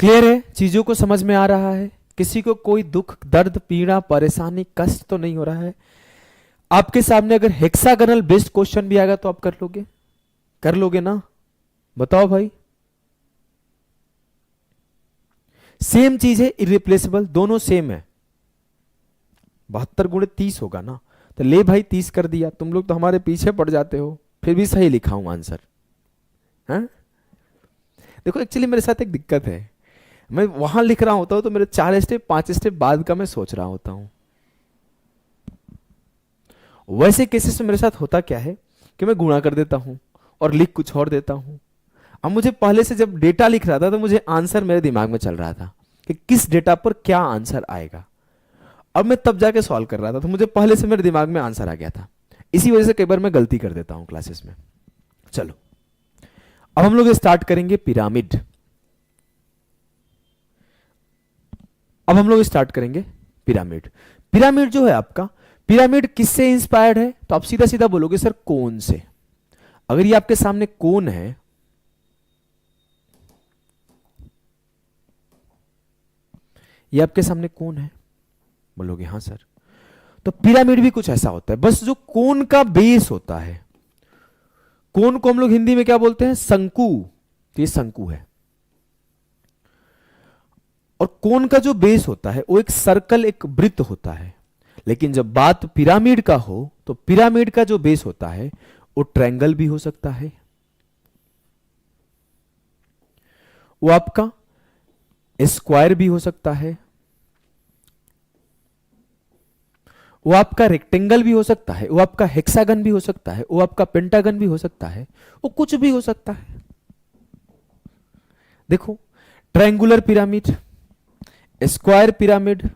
क्लियर है? चीजों को समझ में आ रहा है? किसी को कोई दुख दर्द पीड़ा परेशानी कष्ट तो नहीं हो रहा है? आपके सामने अगर हेक्सागोनल बेस्ड क्वेश्चन भी आएगा तो आप कर लोगे? कर लोगे ना? बताओ भाई। सेम चीज है, इरिप्लेसेबल, दोनों सेम है। 72 गुणे 30 होगा ना, तो ले भाई 30 कर दिया। तुम लोग तो हमारे पीछे पड़ जाते हो, फिर भी सही लिखा हूं आंसर। हाँ? देखो एक्चुअली मेरे साथ एक दिक्कत है, मैं वहां लिख रहा होता हूं तो मेरे 4 स्टेप 5 स्टेप बाद का मैं सोच रहा होता हूं। वैसे केसेस में मेरे साथ होता क्या है कि मैं गुणा कर देता हूं और लिख कुछ और देता हूं। अब मुझे पहले से जब डेटा लिख रहा था तो मुझे आंसर मेरे दिमाग में चल रहा था कि किस डेटा पर क्या आंसर आएगा। अब मैं तब जाके सॉल्व कर रहा था, तो मुझे पहले से मेरे दिमाग में आंसर आ गया था। इसी वजह से कई बार मैं गलती कर देता हूं क्लासेस में। चलो अब हम लोग स्टार्ट करेंगे पिरामिड। अब हम लोग स्टार्ट करेंगे पिरामिड। पिरामिड जो है आपका, पिरामिड किससे इंस्पायर्ड है? तो आप सीधा सीधा बोलोगे सर कोन से। अगर ये आपके सामने कोन है, ये आपके सामने कोन है, बोलोगे हाँ सर। तो पिरामिड भी कुछ ऐसा होता है, बस जो कोन का बेस होता है, कोन को हम लोग हिंदी में क्या बोलते हैं? शंकु। तो ये शंकु है, और कोन का जो बेस होता है वो एक सर्कल, एक वृत्त होता है। लेकिन जब बात पिरामिड का हो तो पिरामिड का जो बेस होता है वो ट्रायंगल भी हो सकता है, वो आपका स्क्वायर भी हो सकता है, वो आपका रेक्टेंगल भी हो सकता है, वो आपका हेक्सागन भी हो सकता है, वो आपका पेंटागन भी हो सकता है, वो कुछ भी हो सकता है। देखो, triangular pyramid, square pyramid,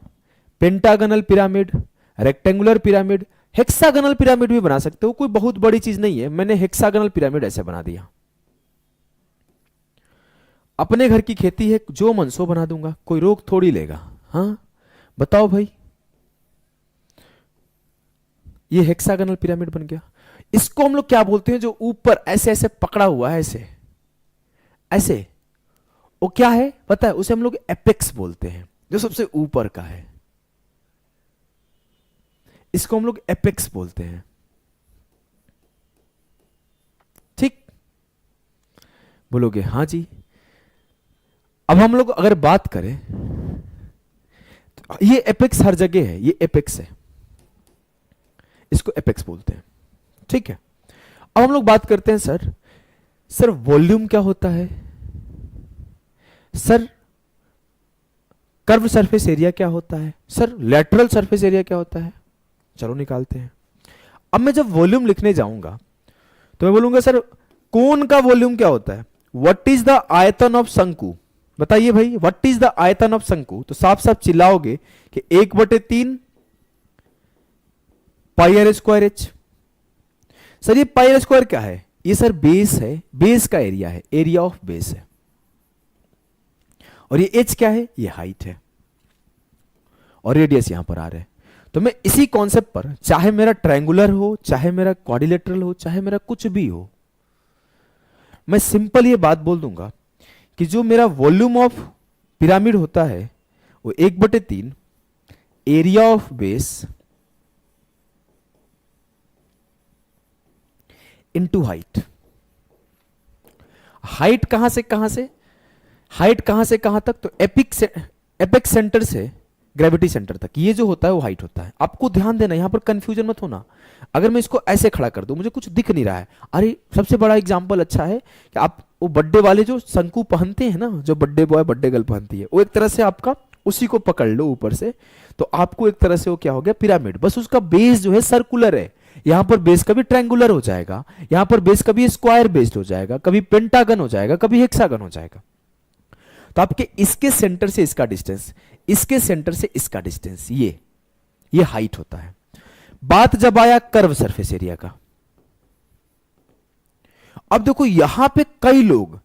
pentagonal pyramid, rectangular pyramid, hexagonal pyramid भी बना सकते हो। कोई बहुत बड़ी चीज नहीं है, मैंने हेक्सागनल पिरामिड ऐसे बना दिया। अपने घर की खेती है, जो मन सो बना दूंगा, कोई रोक थोड़ी लेगा। हाँ बताओ भाई, ये हेक्सागनल पिरामिड बन गया। इसको हम लोग क्या बोलते हैं? जो ऊपर ऐसे ऐसे पकड़ा हुआ है, ऐसे ऐसे, वो क्या है पता है? उसे हम लोग एपेक्स बोलते हैं, जो सबसे ऊपर का है। इसको हम लोग एपेक्स बोलते हैं। ठीक, बोलोगे हाँ जी। अब हम लोग अगर बात करें तो ये एपेक्स हर जगह है, ये एपेक्स है, इसको एपेक्स बोलते हैं। ठीक है, अब हम लोग बात करते हैं सर वॉल्यूम क्या होता है? सर कर्व सरफेस एरिया क्या होता है? सर लेटरल सरफेस एरिया क्या होता है? चलो निकालते हैं। अब मैं जब वॉल्यूम लिखने जाऊंगा तो मैं बोलूंगा सर कोन का वॉल्यूम क्या होता है? व्हाट इज द आयतन ऑफ शंकु? बताइए भाई, व्हाट इज द आयतन ऑफ शंकु? तो साफ साफ चिल्लाओगे कि 1/3 पाई आर स्क्वायर एच। सर ये पाई आर स्क्वायर क्या है? ये सर बेस है, बेस का एरिया है, एरिया ऑफ बेस है। और ये एच क्या है? ये हाइट है, और रेडियस यहां पर आ रहा है। तो मैं इसी कॉन्सेप्ट पर, चाहे मेरा ट्रायंगुलर हो, चाहे मेरा क्वाड्रिलेटरल हो, चाहे मेरा कुछ भी हो, मैं सिंपल ये बात बोल दूंगा कि जो मेरा वॉल्यूम ऑफ पिरामिड होता है वो 1/3 area of base into height. Height कहां से कहां से, हाइट कहां से कहां तक, तो एपेक्स सेंटर से ग्रेविटी सेंटर तक, ये जो होता है वो हाइट होता है। आपको ध्यान देना, यहां पर कंफ्यूजन मत होना। अगर मैं इसको ऐसे खड़ा कर दूं, मुझे कुछ दिख नहीं रहा है, अरे सबसे बड़ा एग्जांपल अच्छा है कि आप वो बर्थडे वाले जो शंकु पहनते हैं ना, जो बर्थडे बॉय बर्थडे गर्ल पहनती है, वो एक तरह से आपका उसी को पकड़ लो ऊपर से, तो आपको एक तरह से वो क्या हो गया, पिरामिड। बस उसका बेस जो है सर्कुलर है, यहां पर बेस कभी ट्रायंगुलर हो जाएगा, यहां पर बेस कभी स्क्वायर बेस्ड हो जाएगा, कभी पेंटागन हो जाएगा, कभी हेक्सागन हो जाएगा। तो आपके इसके सेंटर से इसका डिस्टेंस, इसके सेंटर से इसका डिस्टेंस, ये हाइट होता है। बात जब आया कर्व सरफेस एरिया का, अब देखो यहां पे कई लोग,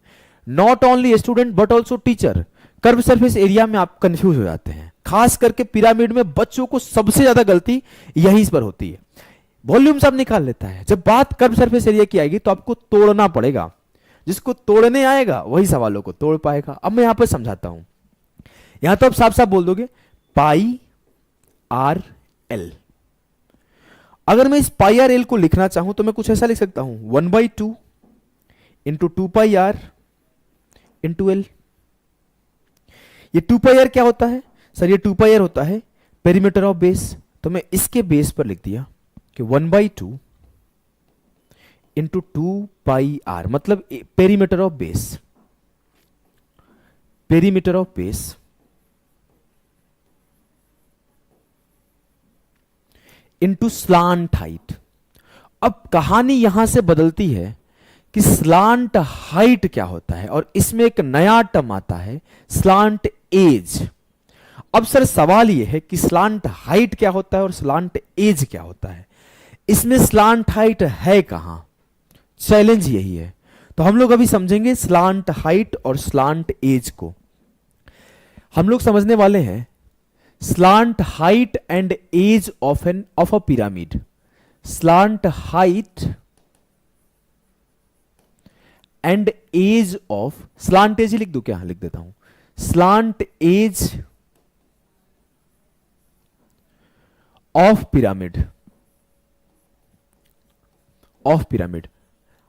not only student but also teacher, curve surface area में आप कंफ्यूज हो जाते हैं। खास करके पिरामिड में बच्चों को सबसे ज्यादा गलती यही इस पर होती है। वॉल्यूम सब निकाल लेता है, जब बात कर्व सरफेस एरिया की आएगी तो आपको तोड़ना पड़ेगा। जिसको तोड़ने आएगा वही सवालों को तोड़ पाएगा। अब मैं यहां पर समझाता हूं, यहां तो आप साफ साफ बोल दोगे पाई आर एल। अगर मैं इस पाई आर एल को लिखना चाहूं तो मैं कुछ ऐसा लिख सकता हूं, 1/2 into 2 pi r into L. ये 2 पाई आर क्या होता है सर, ये 2 पाई आर होता है पेरीमीटर ऑफ बेस। तो मैं इसके बेस पर लिख दिया कि 1/2 इंटू 2 पाई आर, मतलब perimeter of base, perimeter of base into slant height. अब कहानी यहां से बदलती है कि स्लांट हाइट क्या होता है, और इसमें एक नया टर्म आता है स्लांट एज। अब सर सवाल यह है कि स्लांट हाइट क्या होता है और स्लांट एज क्या होता है। इसमें स्लांट हाइट है कहां, चैलेंज यही है। तो हम लोग अभी समझेंगे स्लांट हाइट और स्लांट एज को। हम लोग समझने वाले हैं slant height and edge of a pyramid. Slant height and edge of, slant edge ही लिख दूं क्या, लिख देता हूं, slant edge of pyramid, of pyramid.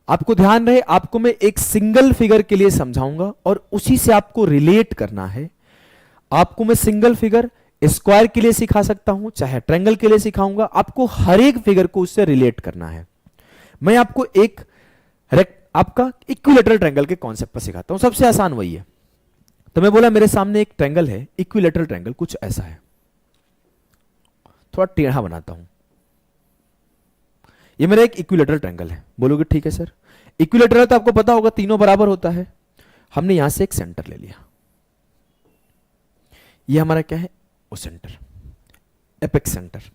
आपको ध्यान रहे, आपको मैं एक सिंगल फिगर के लिए समझाऊंगा और उसी से आपको रिलेट करना है। आपको मैं सिंगल फिगर स्क्वायर के लिए सिखा सकता हूं, चाहे ट्रायंगल के लिए सिखाऊंगा, आपको हर एक फिगर को उससे रिलेट करना है। मैं आपको एक आपका इक्विलेटरल ट्रायंगल के कॉन्सेप्ट पर सिखाता हूं, सबसे आसान वही है। तो मैं बोला मेरे सामने एक ट्रायंगल है, इक्विलेटरल ट्रायंगल कुछ ऐसा है, थोड़ा टेढ़ा बनाता हूं। ये मेरा एक इक्विलेटरल ट्रायंगल है। बोलोगे ठीक है सर, इक्विलेटरल तो आपको पता होगा तीनों बराबर होता है। हमने यहां से एक सेंटर ले लिया, ये हमारा क्या है, वो सेंटर, एपेक्स सेंटर।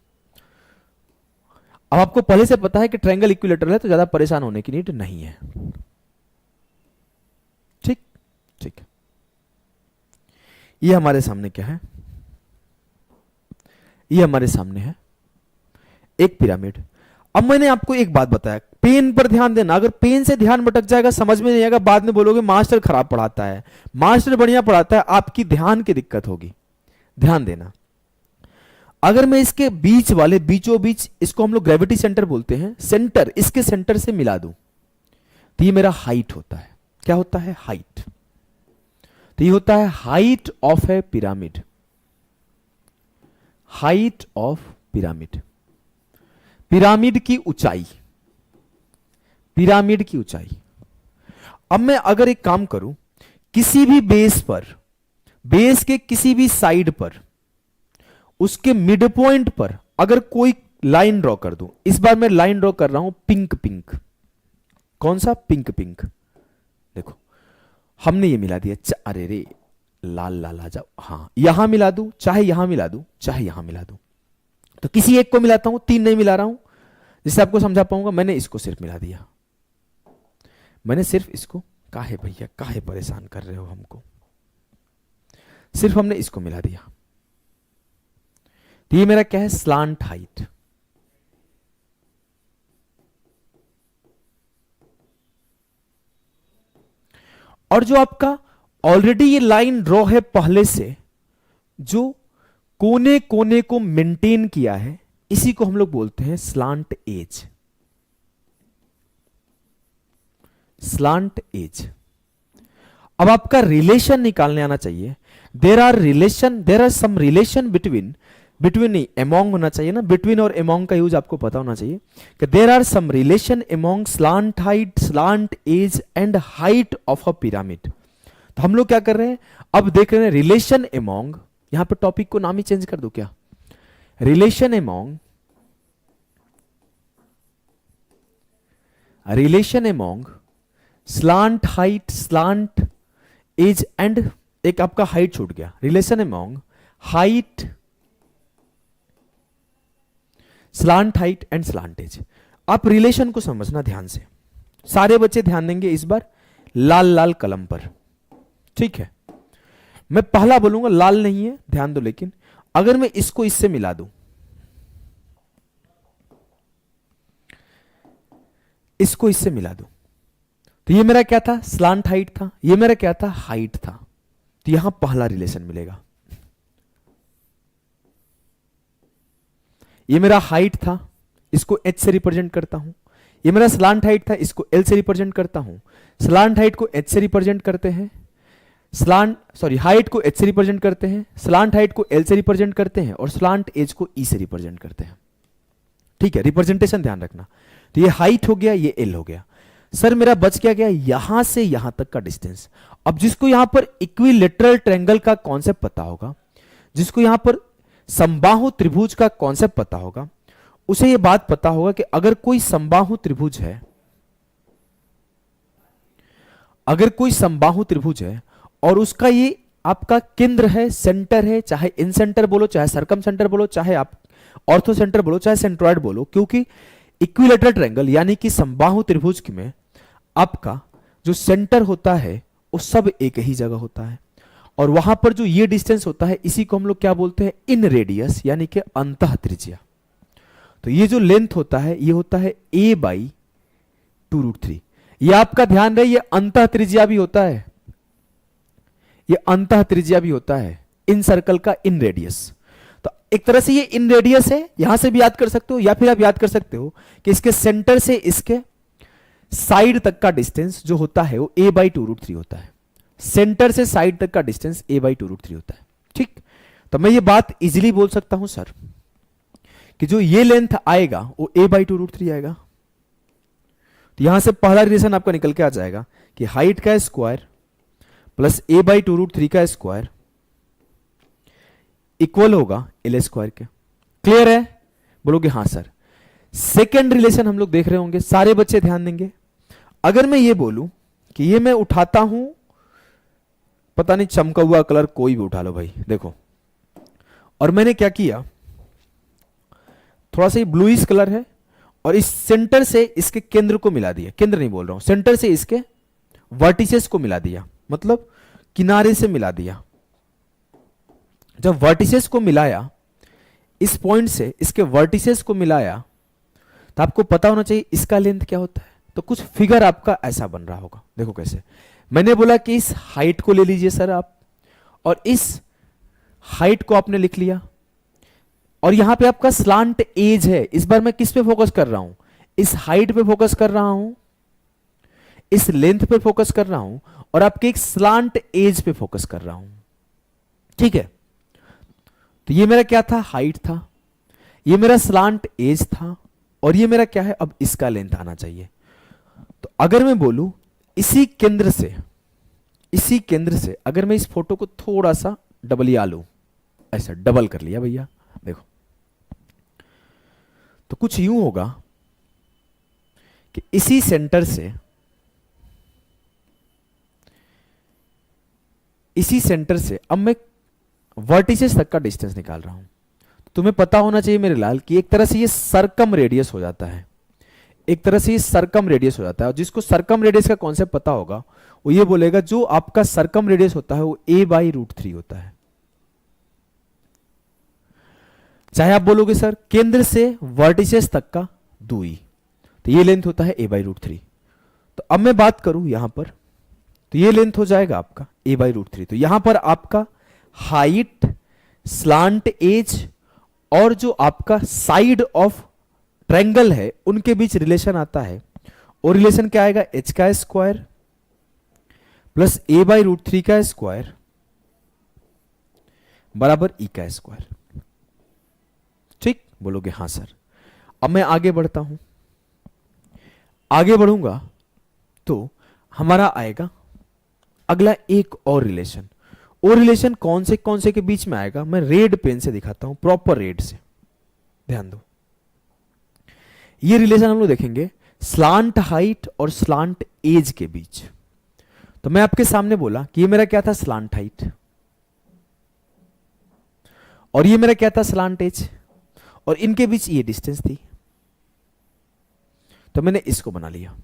अब आपको पहले से पता है कि ट्रायंगल इक्विलेटरल है, तो ज्यादा परेशान होने की नीड नहीं है। ठीक ठीक, ये हमारे सामने क्या है, ये हमारे सामने है एक पिरामिड। अब मैंने आपको एक बात बताया, पेन पर ध्यान देना। अगर पेन से ध्यान भटक जाएगा, समझ में नहीं आएगा, बाद में बोलोगे मास्टर खराब पढ़ाता है। मास्टर बढ़िया पढ़ाता है, आपकी ध्यान की दिक्कत होगी। ध्यान देना, अगर मैं इसके बीच वाले बीचों बीच, इसको हम लोग ग्रेविटी सेंटर बोलते हैं, सेंटर, इसके सेंटर से मिला दूं तो ये मेरा हाइट होता है। क्या होता है, हाइट। तो ये होता है height of A pyramid, height of pyramid, pyramid की ऊंचाई, पिरामिड की ऊंचाई। अब मैं अगर एक काम करूं, किसी भी बेस पर, बेस के किसी भी साइड पर, उसके मिड पॉइंट पर अगर कोई लाइन ड्रॉ कर दूं, इस बार मैं लाइन ड्रॉ कर रहा हूं पिंक पिंक। कौन सा, पिंक पिंक। देखो हमने ये मिला दिया, अरे रे लाल लाल आ जाओ, हाँ यहां मिला दूं, चाहे यहां मिला दूं, चाहे यहां मिला दूं। तो किसी एक को मिलाता हूं, तीन नहीं मिला रहा हूं, जिससे आपको समझा पाऊंगा। मैंने इसको सिर्फ मिला दिया, मैंने सिर्फ इसको, काहे भैया काहे परेशान कर रहे हो हमको, सिर्फ हमने इसको मिला दिया। तो ये मेरा क्या है, स्लांट हाइट। और जो आपका ऑलरेडी ये लाइन ड्रॉ है पहले से, जो कोने कोने को मेंटेन किया है, इसी को हम लोग बोलते हैं स्लांट एज। Slant as. अब आपका रिलेशन निकालने आना चाहिए। There are some relation between, नहीं एमोंग होना चाहिए ना, बिटवीन और एमोंग का यूज आपको पता होना चाहिए कि there are some relation among slant height, slant edge and height of a pyramid. तो हम लोग क्या कर रहे हैं, अब देख रहे हैं रिलेशन एमोंग, यहां पर टॉपिक को नाम ही चेंज कर दो क्या, relation among, slant height, slant edge and एक आपका हाइट छूट गया, relation among height, slant height and slant edge. आप रिलेशन को समझना ध्यान से, सारे बच्चे ध्यान देंगे इस बार लाल लाल कलम पर, ठीक है। मैं पहला बोलूंगा, लाल नहीं है ध्यान दो, लेकिन अगर मैं इसको इससे मिला दूं, इसको इससे मिला दूं, तो ये मेरा क्या था, स्लांट हाइट था, ये मेरा क्या था, हाइट था। तो यहां पहला रिलेशन मिलेगा, ये मेरा हाइट था, इसको एच से रिप्रेजेंट करता हूं, ये मेरा स्लांट हाइट था, इसको एल से रिप्रेजेंट करता हूं, स्लांट हाइट को एच से रिप्रेजेंट करते हैं, हाइट को एच से रिप्रेजेंट करते हैं, स्लांट हाइट को एल से रिप्रेजेंट करते हैं, और स्लांट एज को ई से रिप्रेजेंट करते हैं, ठीक है। रिप्रेजेंटेशन ध्यान रखना। तो ये हाइट हो गया, ये एल हो गया। सर मेरा बच क्या गया, यहां से यहां तक का डिस्टेंस। अब जिसको यहां पर इक्विलेटरल ट्रायंगल का कॉन्सेप्ट पता होगा, जिसको यहां पर समबाहु त्रिभुज का कॉन्सेप्ट पता होगा, उसे यह बात पता होगा कि अगर कोई समबाहु त्रिभुज है, अगर कोई समबाहु त्रिभुज है और उसका ये आपका केंद्र है, सेंटर है, चाहे इन सेंटर बोलो, चाहे सरकम सेंटर बोलो, चाहे आप ऑर्थो सेंटर बोलो, चाहे सेंट्रॉइड बोलो, क्योंकि इक्विलेटरल ट्रायंगल यानी कि समबाहु त्रिभुज में आपका जो सेंटर होता है वो सब एक ही जगह होता है, और वहां पर जो ये डिस्टेंस होता है इसी को हम लोग क्या बोलते हैं, इन रेडियस यानी कि अंतः त्रिज्या। तो ये जो लेंथ होता है ये होता है a/2√3। ये आपका ध्यान रहे, ये अंतः त्रिज्या भी होता है, ये अंतः त्रिज्या भी होता है इन सर्कल का इन रेडियस। तो एक तरह से ये इन रेडियस है, यहां से भी याद कर सकते हो, या फिर आप याद कर सकते हो कि इसके सेंटर से इसके साइड तक का डिस्टेंस जो होता है वो a/2√3 होता है। सेंटर से साइड तक का डिस्टेंस a/2√3 होता है, ठीक। तो मैं ये बात इजीली बोल सकता हूं सर कि जो ये लेंथ आएगा वो a/2√3 आएगा। तो यहां से पहला रिलेशन आपका निकल के आ जाएगा कि हाइट का स्क्वायर प्लस a/2√3 का स्क्वायर इक्वल होगा एल स्क्वायर के। क्लियर है, बोलोगे हाँ सर। सेकेंड रिलेशन हम लोग देख रहे होंगे, सारे बच्चे ध्यान देंगे। अगर मैं ये बोलूं कि ये मैं उठाता हूं, पता नहीं चमका हुआ कलर कोई भी उठा लो भाई, देखो, और मैंने क्या किया, थोड़ा सा ये ब्लूइश कलर है, और इस सेंटर से इसके केंद्र को मिला दिया, केंद्र नहीं बोल रहा हूं, सेंटर से इसके वर्टिसेस को मिला दिया, मतलब किनारे से मिला दिया। जब वर्टिसेस को मिलाया, इस पॉइंट से इसके वर्टिसेस को मिलाया, तो आपको पता होना चाहिए इसका लेंथ क्या होता है। तो कुछ फिगर आपका ऐसा बन रहा होगा, देखो कैसे। मैंने बोला कि इस हाइट को ले लीजिए सर आप, और इस हाइट को आपने लिख लिया, और यहां पे आपका स्लांट एज है। इस बार मैं किस पे फोकस कर रहा हूं, इस हाइट पे फोकस कर रहा हूं, इस लेंथ पे फोकस कर रहा हूं, और आपके एक स्लांट एज पे फोकस कर रहा हूं, ठीक है। तो ये मेरा क्या था, हाइट था, ये मेरा स्लांट एज था, और ये मेरा क्या है, अब इसका लेंथ आना चाहिए। तो अगर मैं बोलूं इसी केंद्र से अगर मैं इस फोटो को थोड़ा सा डबलिया लूं, ऐसा डबल कर लिया भैया, देखो, तो कुछ यूं होगा कि इसी सेंटर से अब मैं वर्टिसेस तक का डिस्टेंस निकाल रहा हूं। तुम्हें पता होना चाहिए मेरे लाल कि एक तरह से ये सरकम रेडियस हो जाता है, एक तरह से ये सरकम रेडियस हो जाता है। और जिसको सरकम रेडियस का कॉन्सेप्ट पता होगा वो ये बोलेगा जो आपका सरकम रेडियस होता है वो a/√3 होता है। चाहे आप बोलोगे सर केंद्र से वर्टिसेस तक का दूरी, तो ये लेंथ होता है a/√3। तो अब मैं बात करूं यहां पर, तो ये लेंथ हो जाएगा आपका a/√3। तो यहां पर आपका हाइट, स्लांट एज और जो आपका साइड ऑफ ट्रायंगल है उनके बीच रिलेशन आता है, और रिलेशन क्या आएगा, h का स्क्वायर प्लस a/√3 का स्क्वायर बराबर e का स्क्वायर। ठीक, बोलोगे हां सर। अब मैं आगे बढ़ता हूं, आगे बढ़ूंगा तो हमारा आएगा अगला एक और रिलेशन। और रिलेशन कौन से के बीच में आएगा, मैं रेड पेन से दिखाता हूं, प्रॉपर रेड से, ध्यान दो। ये रिलेशन हम लोग देखेंगे स्लांट हाइट और स्लांट एज के बीच। तो मैं आपके सामने बोला कि ये मेरा क्या था, स्लांट हाइट, और ये मेरा क्या था, स्लांट एज, और इनके बीच ये डिस्टेंस थी। तो मैंने इसको बना लिया।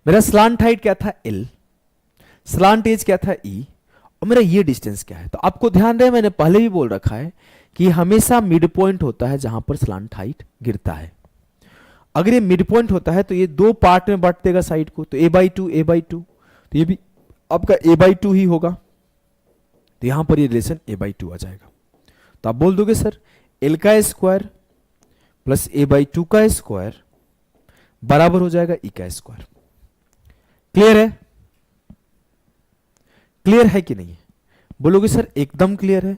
मेरा स्लांट हाइट क्या था, L, स्लांट एज क्या था, E, और मेरा ये डिस्टेंस क्या है। तो आपको ध्यान रहे, मैंने पहले भी बोल रखा है कि हमेशा मिड पॉइंट होता है जहां पर स्लांट हाइट गिरता है। अगर ये मिड पॉइंट होता है तो ये दो पार्ट में बांट देगा साइड को, तो a/2 तो ये भी आपका a/2 ही होगा। तो यहां पर ये रिलेशन a/2 आ जाएगा। तो आप बोल दोगे सर L का स्क्वायर प्लस a/2 का स्क्वायर बराबर हो जाएगा E का स्क्वायर। क्लियर है? क्लियर है कि नहीं है? बोलोगे सर एकदम क्लियर है।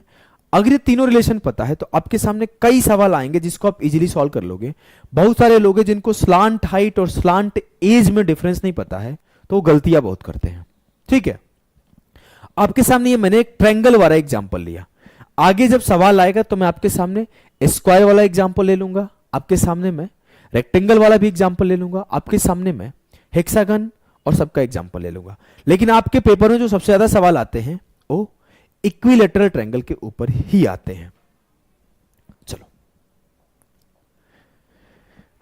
अगर ये तीनों रिलेशन पता है तो आपके सामने कई सवाल आएंगे जिसको आप इजीली सॉल्व कर लोगे। बहुत सारे लोग हैं जिनको स्लांट हाइट और स्लांट एज में डिफरेंस नहीं पता है, तो वो गलतियां बहुत करते हैं। ठीक है, आपके सामने ये मैंने एक ट्रायंगल वाला एग्जांपल लिया। आगे जब सवाल आएगा तो मैं आपके सामने स्क्वायर वाला एग्जांपल ले लूंगा, आपके सामने मैं रेक्टेंगल वाला भी एग्जांपल ले लूंगा, आपके सामने मैं हेक्सागन और सबका एग्जांपल ले लूंगा। लेकिन आपके पेपर में जो सबसे ज्यादा सवाल आते हैं वो इक्विलैटरल ट्रायंगल के ऊपर ही आते हैं। चलो,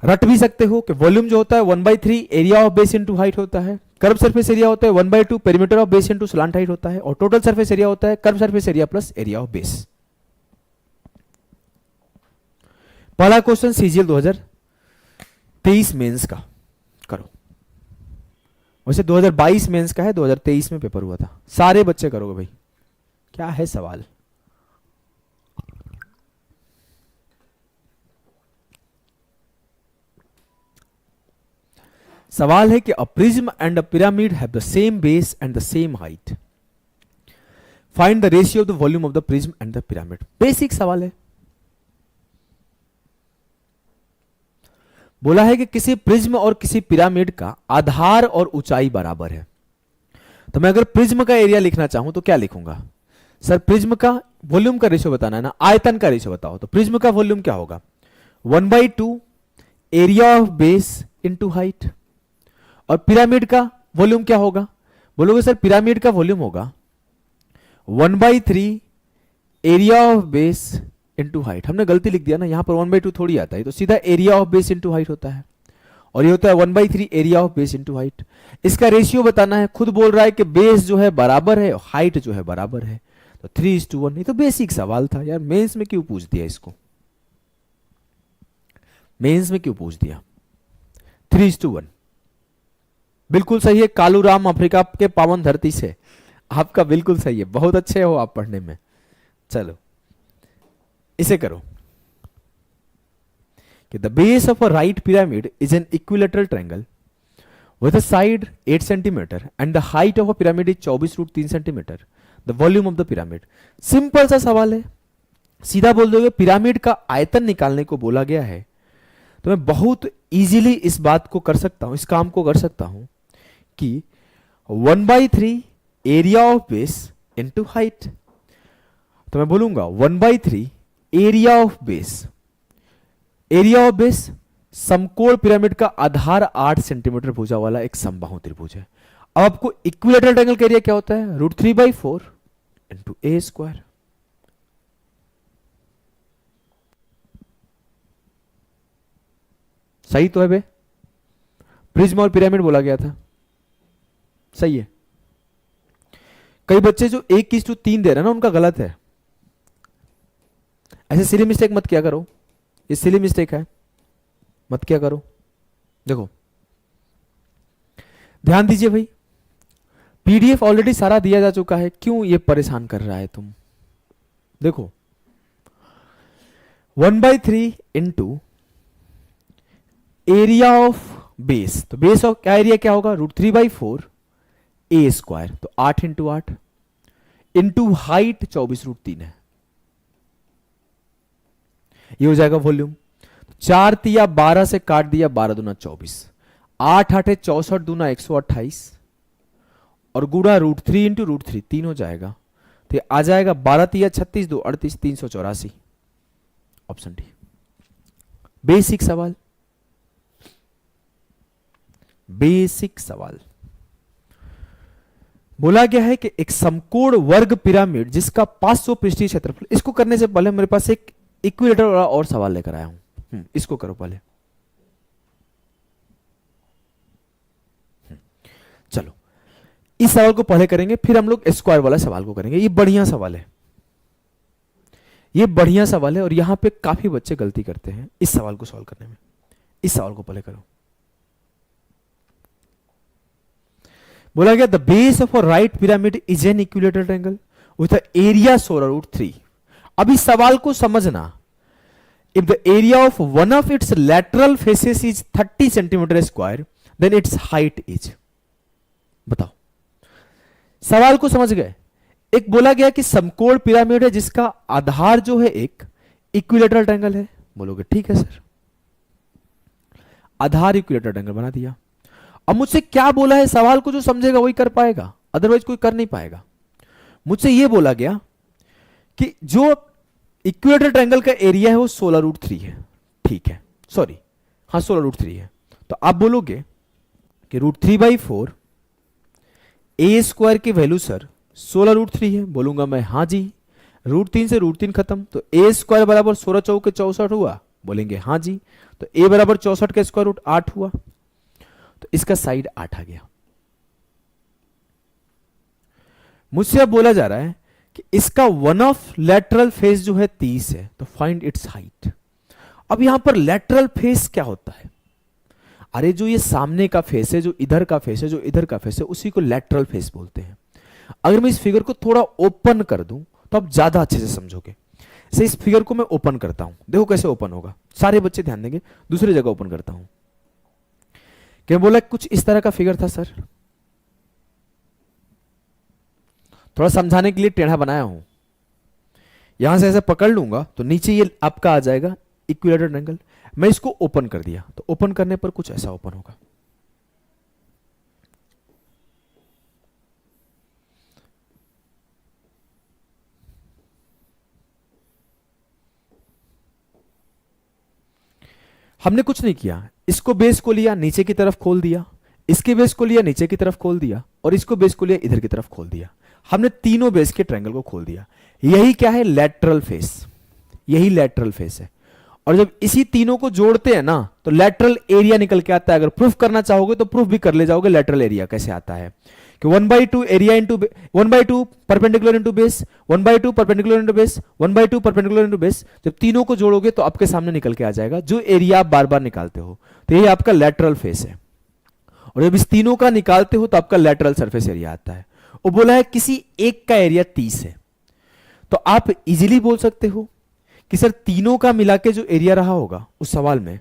रट भी सकते हो कि वॉल्यूम जो होता है 1/3 area of base into height होता है, कर्व सरफेस एरिया होता है 1/2 perimeter of base into slant height होता है, और टोटल सरफेस एरिया होता है curve surface area plus area of base. पहला क्वेश्चन सीजीएल 2023 मेंस का करो। वैसे 2022 मेंस का है, 2023 में पेपर हुआ था। सारे बच्चे करोगे भाई। क्या है सवाल? सवाल है कि a prism and a pyramid have the same base and the same height, find the ratio of the volume of the prism and the pyramid. Basic सवाल है। बोला है कि किसी प्रिज्म और किसी पिरामिड का आधार और ऊंचाई बराबर है। तो मैं अगर प्रिज्म का एरिया लिखना चाहूं तो क्या लिखूंगा? सर प्रिज्म का वॉल्यूम का रेशियो बताना है ना, आयतन का रेशियो बताओ। तो प्रिज्म का वॉल्यूम क्या होगा? 1/2 area of base into height. और पिरामिड का वॉल्यूम क्या होगा? बोलोगे सर पिरामिड का वॉल्यूम होगा 1/3 area of base into height. हमने गलती लिख दिया ना, यहां पर 1/2 थोड़ी आता है, तो सीधा area of base into height होता है, और ये होता है 1/3 area of base into height. इसका रेशियो बताना है, खुद बोल रहा है कि बेस जो है बराबर है और हाइट जो है बराबर है, तो 3:1। ये तो बेसिक सवाल था यार, मेंस में क्यों पूछ दिया इसको? मेंस में क्यों पूछ दिया? 3:1 बिल्कुल सही है। कालू राम अफ्रीका के पावन धरती से, आपका बिल्कुल सही है। बहुत अच्छे हो आप पढ़ने में। चलो इसे करो कि the base of a right pyramid is N equilateral triangle with a side 8 centimetre and the height of a pyramid is 24√3 centimetre. The volume of the pyramid. Simple सा सवाल है, सीधा बोल दोगे पिरामिड का आयतन निकालने को बोला गया है, तो मैं बहुत इजीली इस बात को कर सकता हूं, इस काम को कर सकता हूं कि 1/3 area of base into height. तो मैं बोलूंगा 1/3 area of base. Area of base समकोण पिरामिड का आधार 8 सेंटीमीटर भुजा वाला एक समबाहु त्रिभुज है। अब आपको इक्विलैटरल ट्रायंगल का एरिया क्या होता है? √3/4 इनटू ए स्क्वायर। सही तो है बे? प्रिज्म और पिरामिड बोला गया था, सही है। कई बच्चे जो 1:3 दे रहे हैं ना, उनका गलत है। ऐसे सिली मिस्टेक मत किया करो, ये सिली मिस्टेक है, मत किया करो। देखो ध्यान दीजिए भाई, पीडीएफ ऑलरेडी सारा दिया जा चुका है, क्यों ये परेशान कर रहा है तुम। देखो 1/3 इंटू एरिया ऑफ बेस, तो बेस ऑफ क्या एरिया क्या होगा, √3/4 ए स्क्वायर, तो 8 इंटू 8 इंटू हाइट 24√3 है, ये हो जाएगा वॉल्यूम। 4 तिया 12 से काट दिया, 12 दूना 24, 8 8 64 दूना 128 और गुणा √3 इंटू √3 3 हो जाएगा, तो आ जाएगा 12 तिया 36 2 38 384, ऑप्शन डी। बेसिक सवाल, बेसिक सवाल बोला गया है कि एक समकोण वर्ग पिरामिड जिसका 500 पृष्ठीय क्षेत्रफल, इसको करने से पहले मेरे पास एक इक्विलेटर वाला और सवाल लेकर आया हूं, इसको करो पहले। चलो इस सवाल को पहले करेंगे, फिर हम लोग स्क्वायर वाला सवाल को करेंगे। ये बढ़िया सवाल है, ये बढ़िया सवाल है, और यहां पे काफी बच्चे गलती करते हैं इस सवाल को सॉल्व करने में। इस सवाल को पहले करो। बोला गया the base of a right pyramid is an equilateral triangle with area 16√3। अब इस सवाल को समझना, if the area of one of its lateral faces is 30 centimeter square then its height is. बताओ, सवाल को समझ गए। एक बोला गया कि समकोण पिरामिड है जिसका आधार जो है एक इक्विलेटरल ट्रायंगल है। बोलोगे ठीक है सर, आधार इक्विलेटरल ट्रायंगल बना दिया। अब मुझसे क्या बोला है, सवाल को जो समझेगा वही कर पाएगा, अदरवाइज कोई कर नहीं पाएगा। मुझसे यह बोला गया कि जो इक्विलेटरल ट्रायंगल का एरिया है वो 16√3 है, ठीक है, सॉरी हाँ 16√3 है। तो आप बोलोगे कि √3/4 ए स्क्वायर की वैल्यू सर 16√3 है। बोलूंगा मैं हाँ जी, √3 से √3 खत्म, तो ए स्क्वायर बराबर 16 चौके 64 हुआ। बोलेंगे हाँ जी, तो ए बराबर 64 का स्क्वायर रूट 8 हुआ, तो इसका साइड 8 आ गया। मुझसे अब बोला जा रहा है कि इसका वन ऑफ लेटरल फेस जो है 30 है, तो फाइंड इट्स हाइट। अब यहां पर लेटरल फेस क्या होता है, अरे जो ये सामने का फेस है, जो इधर का फेस है, जो इधर का फेस है, उसी को लेटरल फेस बोलते हैं। अगर मैं इस फिगर को थोड़ा ओपन कर दूं तो आप ज्यादा अच्छे से समझोगे। से इस फिगर को मैं ओपन करता हूं, देखो कैसे ओपन होगा, सारे बच्चे ध्यान देंगे। दूसरी जगह ओपन करता हूं, क्या बोला, कुछ इस तरह का फिगर था सर, थोड़ा समझाने के लिए टेढ़ा बनाया हूं। यहां से ऐसे पकड़ लूंगा तो नीचे ये आपका आ जाएगा इक्विलेटरल ट्रायंगल। मैं इसको ओपन कर दिया, तो ओपन करने पर कुछ ऐसा ओपन होगा। हमने कुछ नहीं किया, इसको बेस को लिया नीचे की तरफ खोल दिया, इसके बेस को लिया नीचे की तरफ खोल दिया, और इसको बेस को लिया इधर की तरफ खोल दिया। हमने तीनों बेस के ट्रायंगल को खोल दिया। यही क्या है, लेटरल फेस, यही लेटरल फेस है। और जब इसी तीनों को जोड़ते हैं ना तो लेटरल एरिया निकल के आता है। अगर प्रूफ करना चाहोगे तो प्रूफ भी कर ले जाओगे लेटरल एरिया कैसे आता है, कि 1/2 area into 1/2 perpendicular into base, 1/2 perpendicular into base, 1/2 perpendicular into base. जब तीनों को जोड़ोगे तो आपके सामने निकल के आ जाएगा जो एरिया आप बार बार निकालते हो, तो ये आपका लेटरल फेस है। और जब इस तीनों का निकालते हो तो आपका लेटरल सरफेस एरिया आता है। वो बोला है किसी एक का एरिया 30 है, तो आप इजीली बोल सकते हो कि सर तीनों का मिला के जो एरिया रहा होगा उस सवाल में,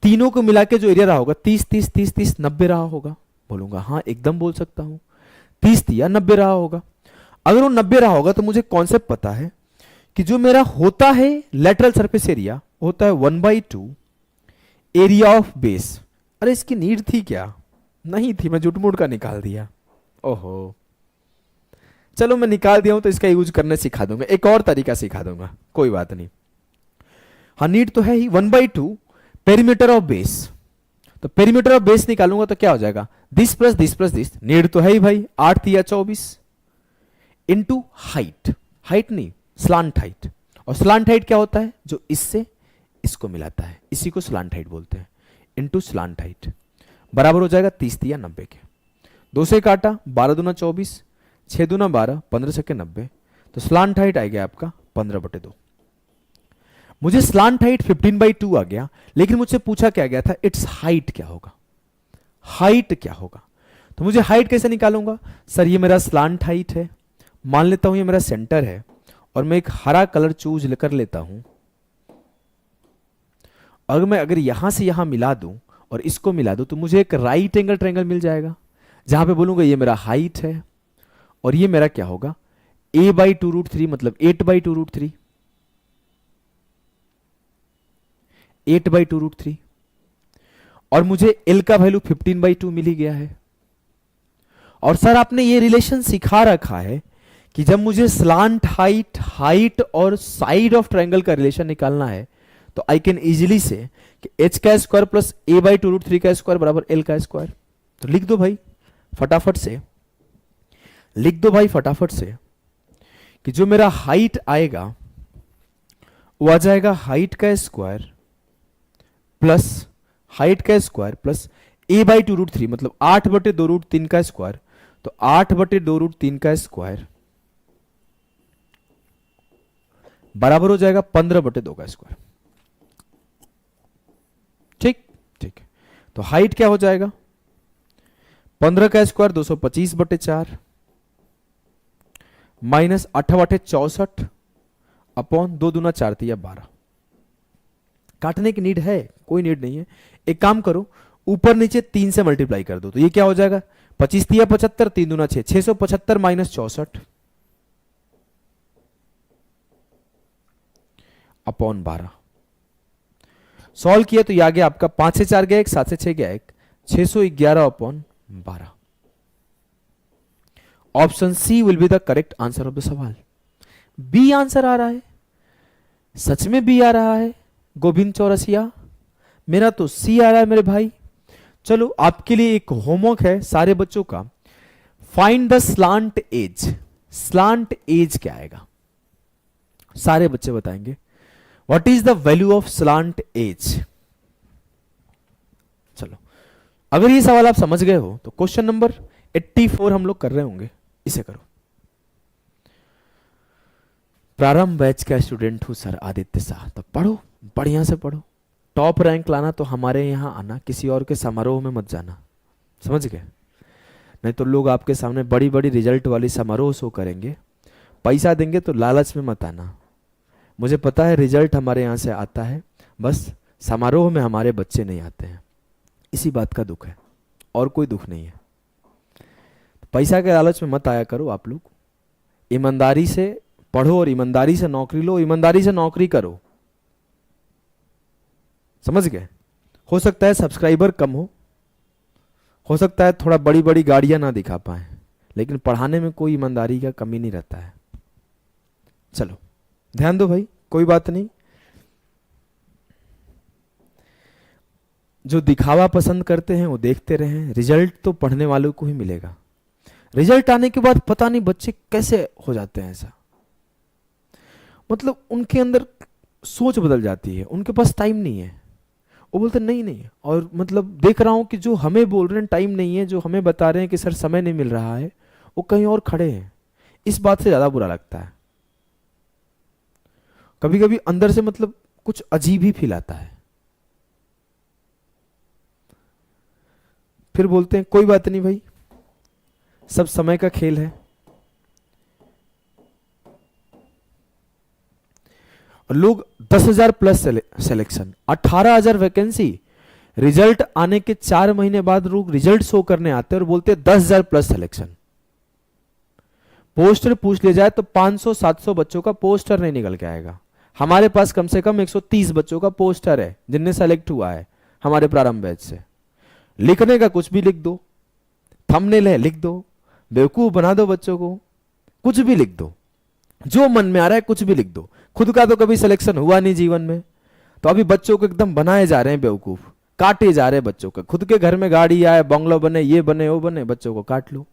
तीनों को मिला के जो एरिया रहा होगा 30 30 30 30 90 रहा होगा। बोलूंगा हाँ एकदम बोल सकता हूं, 30 या 90 रहा होगा। अगर वो 90 रहा होगा तो मुझे कॉन्सेप्ट पता है कि जो मेरा होता है लेटरल सरफेस एरिया होता है 1/2 एरिया ऑफ बेस। अरे इसकी नीड थी क्या, नहीं थी, मैं झूठ मूठ का निकाल दिया। ओहो चलो मैं निकाल दिया हूं तो इसका यूज करने सिखा दूंगा, एक और तरीका सिखा दूंगा, कोई बात नहीं। हाँ नीड तो है ही, 1/2 पेरीमीटर ऑफ बेस। तो पेरीमीटर ऑफ बेस निकालूंगा तो क्या हो जाएगा, this plus this plus this. Need तो है ही भाई, 8 या 24 इंटू हाइट, हाइट नहीं स्लांट हाइट। और स्लांट हाइट क्या होता है, जो इससे इसको मिलाता है, इसी को स्लांट हाइट बोलते हैं, इंटू स्लांट हाइट बराबर हो जाएगा 30 या 90 के। 2 से काटा, 12 दूना 24, 6 दूना 12, 15 से 90, तो स्लांट हाइट आ गया आपका 15/2। मुझे स्लांट हाइट 15/2 आ गया, लेकिन मुझसे पूछा क्या गया था, इट्स हाइट क्या होगा, हाइट क्या होगा। तो मुझे हाइट कैसे निकालूंगा, सर ये मेरा स्लांट हाइट है, मान लेता हूं ये मेरा सेंटर है, और मैं एक हरा कलर चूज कर लेता हूं। अगर यहां से यहां मिला दूं और इसको मिला दूं तो मुझे एक राइट एंगल ट्रायंगल मिल जाएगा, जहां पे बोलूंगा ये मेरा हाइट है और ये मेरा क्या होगा, a/2√3 मतलब 8/2√3, 8/2√3। और मुझे l का वैल्यू 15/2 मिल ही गया है। और सर आपने ये रिलेशन सिखा रखा है कि जब मुझे स्लांट हाइट, हाइट और साइड ऑफ ट्रायंगल का रिलेशन निकालना है तो आई कैन इजीली से कि h का स्क्वायर प्लस a/2√3 का स्क्वायर बराबर l का स्क्वायर। तो लिख दो भाई फटाफट से, लिख दो भाई फटाफट से कि जो मेरा हाइट आएगा वो आ जाएगा हाइट का स्क्वायर प्लस हाइट का स्क्वायर प्लस a/2√3 मतलब 8/2√3 का स्क्वायर, तो 8/2√3 का स्क्वायर बराबर हो जाएगा 15/2 का स्क्वायर। ठीक ठीक, तो हाइट क्या हो जाएगा, 15 का स्क्वायर 225/4 माइनस 8/64 अपॉन 2 दूना 4 3 12। काटने की नीड है, कोई नीड नहीं है। एक काम करो, ऊपर नीचे 3 से मल्टीप्लाई कर दो, तो ये क्या हो जाएगा, 25 3 75, 3 दूना 6, 675 माइनस 64 अपॉन 12। सॉल्व किया तो ये आ गया आपका 5 से 4 गया 1, 7 से 6 गया 1, 611 upon 12। Option C will be the correct answer of the सवाल। बी आंसर आ रहा है, सच में बी आ रहा है गोविंद चौरसिया, मेरा तो सी आ रहा है मेरे भाई। चलो आपके लिए एक होमवर्क है सारे बच्चों का, find the slant edge. Slant edge क्या आएगा, सारे बच्चे बताएंगे what is the value of slant edge. चलो अगर ये सवाल आप समझ गए हो तो क्वेश्चन नंबर 84 हम लोग कर रहे होंगे, इसे करो। प्रारंभ बैच का स्टूडेंट हूं सर आदित्य शाह, तो पढ़ो, बढ़िया से पढ़ो, टॉप रैंक लाना तो हमारे यहां आना, किसी और के समारोह में मत जाना, समझ गए। नहीं तो लोग आपके सामने बड़ी बड़ी रिजल्ट वाली समारोह शो करेंगे, पैसा देंगे तो लालच में मत आना। मुझे पता है रिजल्ट हमारे यहाँ से आता है, बस समारोह में हमारे बच्चे नहीं आते हैं, इसी बात का दुख है, और कोई दुख नहीं है। पैसा के लालच में मत आया करो आप लोग, ईमानदारी से पढ़ो और ईमानदारी से नौकरी लो, ईमानदारी से नौकरी करो, समझ गए। हो सकता है सब्सक्राइबर कम हो सकता है थोड़ा बड़ी बड़ी गाड़ियां ना दिखा पाए, लेकिन पढ़ाने में कोई ईमानदारी का कमी नहीं रहता है। चलो ध्यान दो भाई, कोई बात नहीं। जो दिखावा पसंद करते हैं वो देखते रहें, रिजल्ट तो पढ़ने वालों को ही मिलेगा। रिजल्ट आने के बाद पता नहीं बच्चे कैसे हो जाते हैं ऐसा, मतलब उनके अंदर सोच बदल जाती है, उनके पास टाइम नहीं है, वो बोलते नहीं नहीं। और मतलब देख रहा हूं कि जो हमें बोल रहे हैं टाइम नहीं है, जो हमें बता रहे हैं कि सर समय नहीं मिल रहा है, वो कहीं और खड़े हैं। इस बात से ज्यादा बुरा लगता है, कभी कभी अंदर से मतलब कुछ अजीब ही फील आता है। फिर बोलते हैं कोई बात नहीं भाई, सब समय का खेल है। और लोग 10,000 प्लस सिलेक्शन, 18,000 वैकेंसी, रिजल्ट आने के 4 महीने बाद लोग रिजल्ट शो करने आते हैं और बोलते हैं 10,000 प्लस सिलेक्शन। पोस्टर पूछ लिया जाए तो 500-700 बच्चों का पोस्टर नहीं निकल के आएगा। हमारे पास कम से कम 130 बच्चों का पोस्टर है जिनने सेलेक्ट हुआ है हमारे प्रारंभ बैच से। लिखने का कुछ भी लिख दो, थंबनेल है लिख दो, बेवकूफ बना दो बच्चों को, कुछ भी लिख दो, जो मन में आ रहा है कुछ भी लिख दो। खुद का तो कभी सिलेक्शन हुआ नहीं जीवन में, तो अभी बच्चों को एकदम बनाए जा रहे हैं बेवकूफ, काटे जा रहे हैं बच्चों का। खुद के घर में गाड़ी आए, बंगलो बने, ये बने वो बने, बच्चों को काट लो।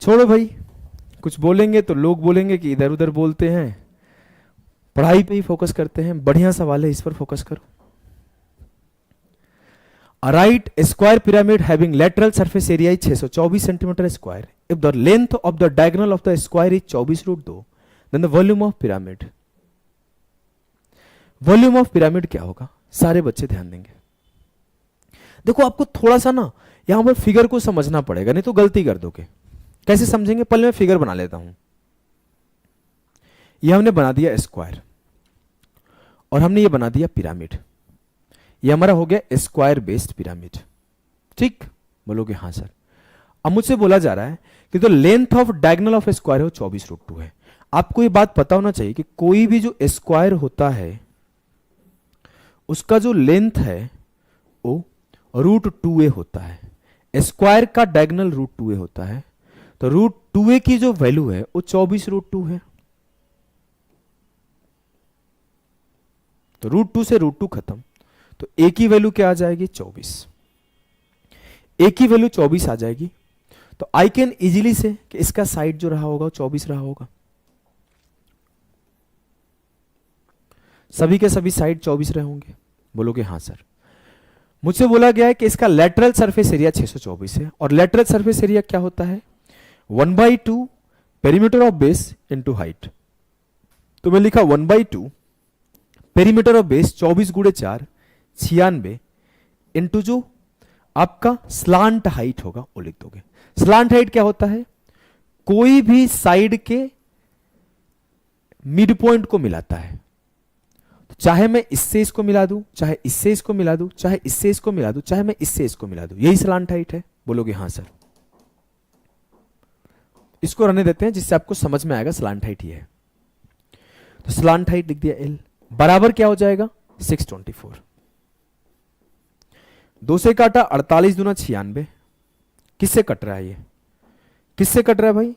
छोड़ो भाई, कुछ बोलेंगे तो लोग बोलेंगे कि इधर उधर बोलते हैं, पढ़ाई पे ही फोकस करते हैं। बढ़िया सवाल है, इस पर फोकस करो। A right square pyramid having lateral surface area is 624 centimeter square. If the length of the diagonal of the square is 24 √2, then the volume of pyramid, volume of pyramid क्या होगा, सारे बच्चे ध्यान देंगे। देखो आपको थोड़ा सा ना यहां पर फिगर को समझना पड़ेगा, नहीं तो गलती कर दोगे। कैसे समझेंगे, पहले मैं फिगर बना लेता हूं। ये हमने बना दिया स्क्वायर और हमने ये बना दिया पिरामिड, ये हमारा हो गया स्क्वायर बेस्ड पिरामिड, ठीक, बोलोगे हाँ सर। अब मुझसे बोला जा रहा है कि तो length of diagonal of square है वो 24√2 है। आपको ये बात पता होना चाहिए कि कोई भी जो स्क्वायर होता है उसका जो लेंथ है वो √2a होता है। स्क्वायर का डायगोनल √2a होता है, तो √2a की जो वैल्यू है वो 24√2 है। तो √2 से √2 खत्म, तो a की वैल्यू क्या आ जाएगी 24, a की वैल्यू 24 आ जाएगी। तो आई कैन इजीली से कि इसका साइड जो रहा होगा 24 रहा होगा, सभी के सभी साइड 24 रहे होंगे, बोलोगे हाँ सर। मुझसे बोला गया है कि इसका लेटरल सरफेस एरिया 624 है, और लेटरल सरफेस एरिया क्या होता है 1/2 perimeter of base into height. तो मैं लिखा 1/2 पेरीमीटर ऑफ बेस 24 गुणे 4 96 इंटू जो आपका स्लांट हाइट होगा वो लिख दोगे। स्लांट हाइट क्या होता है, कोई भी साइड के मिड पॉइंट को मिलाता है। तो चाहे मैं इससे इसको मिला दूं, चाहे इससे इसको मिला दूं, चाहे इससे इसको मिला दूं, चाहे मैं इससे इसको मिला दूं, यही स्लांट हाइट है, बोलोगे हाँ सर। इसको रहने देते हैं जिससे आपको समझ में आएगा स्लांट हाइट ये है। तो स्लांट हाइट लिख दिया L बराबर क्या हो जाएगा 624। 2 से काटा 48 दूना 96, किससे कट रहा है ये, किससे कट रहा है भाई,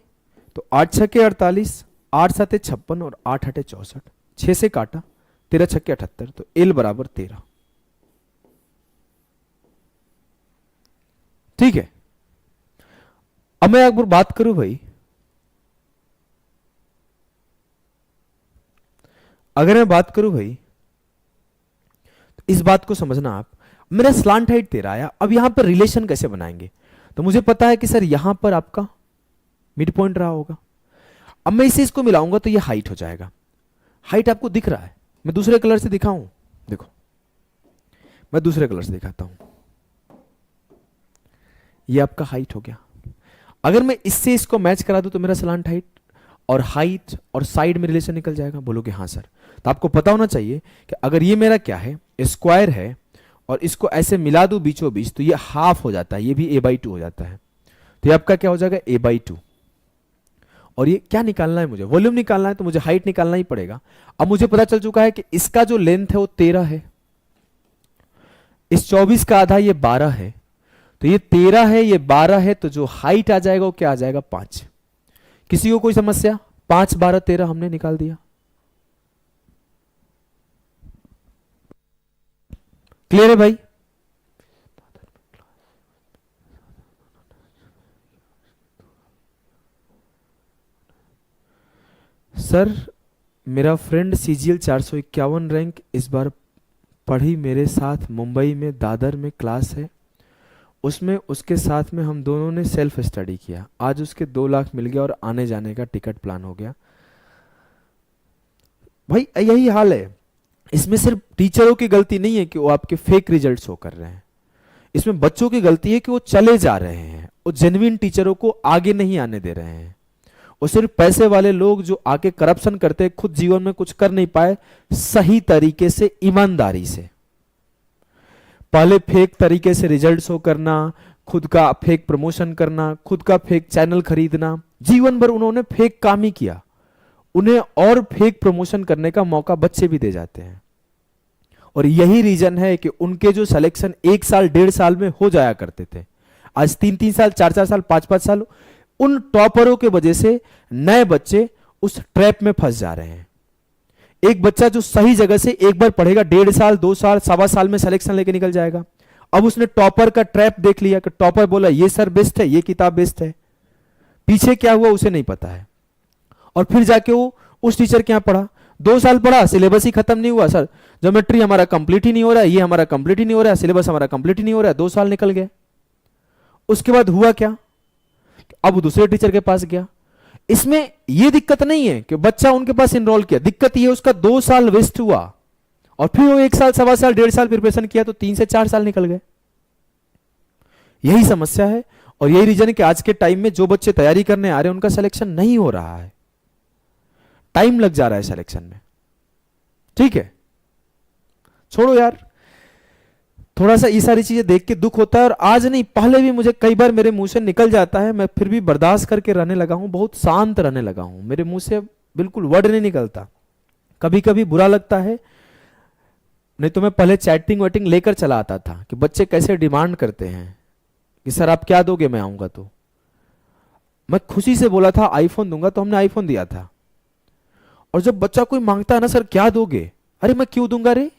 तो 8 छक्के 48, 8 7 56 और 8 8 64, 6 से काटा 13 छक्के 78, तो L बराबर 13। ठीक है, अब मैं एक बार बात करूं भाई, अगर मैं बात करूं भाई तो इस बात को समझना आप, मेरा स्लांट हाइट 13 आया, अब यहां पर रिलेशन कैसे बनाएंगे, तो मुझे पता है कि सर यहां पर आपका मिड पॉइंट रहा होगा। अब मैं इसे इसको मिलाऊंगा तो ये हाइट हो जाएगा। हाइट आपको दिख रहा है, मैं दूसरे कलर से दिखाऊं, देखो मैं दूसरे कलर से दिखाता हूं, ये आपका हाइट हो गया। अगर मैं इससे इसको मैच करा दूं तो मेरा स्लांट हाइट और हाइट और साइड में रिलेशन निकल जाएगा, बोलोगे हाँ सर। तो आपको पता होना चाहिए कि अगर ये मेरा क्या है स्क्वायर है और इसको ऐसे मिला दूं बीचों बीच तो ये हाफ हो जाता है, ये भी a/2 हो जाता है। तो ये आपका क्या हो जाएगा a/2। और ये क्या निकालना है, मुझे वॉल्यूम निकालना है, तो मुझे हाइट निकालना ही पड़ेगा। अब मुझे पता चल चुका है कि इसका जो लेंथ है वो 13 है, इस 24 का आधा ये 12 है, तो ये 13 है ये 12 है, तो जो हाइट आ जाएगा वो क्या आ जाएगा 5। किसी को कोई समस्या, 5 12 13 हमने निकाल दिया। क्लियर है भाई, सर मेरा फ्रेंड CGL 451 रैंक इस बार पढ़ी मेरे साथ मुंबई में दादर में क्लास है, उसमें उसके साथ में हम दोनों ने सेल्फ स्टडी किया, आज उसके 2 लाख मिल गया और आने जाने का टिकट प्लान हो गया। भाई यही हाल है, इसमें सिर्फ टीचरों की गलती नहीं है कि वो आपके फेक रिजल्ट शो कर रहे हैं, इसमें बच्चों की गलती है कि वो चले जा रहे हैं, वो जेन्युइन टीचरों को आगे नहीं आने दे रहे हैं। वो सिर्फ पैसे वाले लोग जो आके करप्शन करते खुद जीवन में कुछ कर नहीं पाए सही तरीके से ईमानदारी से, पहले फेक तरीके से रिजल्ट शो करना, खुद का फेक प्रमोशन करना, खुद का फेक चैनल खरीदना, जीवन भर उन्होंने फेक काम ही किया, उन्हें और फेक प्रमोशन करने का मौका बच्चे भी दे जाते हैं। और यही रीजन है कि उनके जो सिलेक्शन 1 साल 1.5 साल में हो जाया करते थे, आज 3-3 साल 4-4 साल 5-5 साल, उन टॉपरों के वजह से नए बच्चे उस ट्रैप में फंस जा रहे हैं। एक बच्चा जो सही जगह से एक बार पढ़ेगा 1.5 साल 2 साल 1.25 साल में सिलेक्शन लेके निकल जाएगा। अब उसने टॉपर का ट्रैप देख लिया कि टॉपर बोला ये सर बेस्ट है, ये किताब बेस्ट है, पीछे क्या हुआ उसे नहीं पता है, और फिर जाके वो उस टीचर के यहां पढ़ा, 2 साल पढ़ा, सिलेबस ही खत्म नहीं हुआ, सर ज्योमेट्री हमारा कंप्लीट ही नहीं हो रहा है, ये हमारा कंप्लीट ही नहीं हो रहा है, सिलेबस हमारा कंप्लीट ही नहीं हो रहा है, 2 साल निकल गए। उसके बाद हुआ क्या, अब दूसरे टीचर के पास गया, इसमें यह दिक्कत नहीं है कि बच्चा उनके पास इनरोल किया, दिक्कत यह उसका 2 साल वेस्ट हुआ और फिर वो 1 साल, सवा साल, 1.5 साल प्रिपरेशन किया तो 3 से 4 साल निकल गए। यही समस्या है और यही रीजन है कि आज के टाइम में जो बच्चे तैयारी करने आ रहे हैं उनका सिलेक्शन नहीं हो रहा है, टाइम लग जा रहा है सिलेक्शन में। ठीक है, छोड़ो यार, थोड़ा सा ये सारी चीजें देख के दुख होता है। और आज नहीं, पहले भी मुझे कई बार मेरे मुंह से निकल जाता है, मैं फिर भी बर्दाश्त करके रहने लगा हूं, बहुत शांत रहने लगा हूं, मेरे मुंह से बिल्कुल वर्ड नहीं निकलता। कभी कभी बुरा लगता है, नहीं तो मैं पहले चैटिंग वेटिंग लेकर चला आता था कि बच्चे कैसे डिमांड करते हैं कि सर आप क्या दोगे मैं आऊंगा। तो मैं खुशी से बोला था आईफोन दूंगा, तो हमने आईफोन दिया था। और जब बच्चा कोई मांगता है ना, सर क्या दोगे, अरे मैं क्यों दूंगा रे,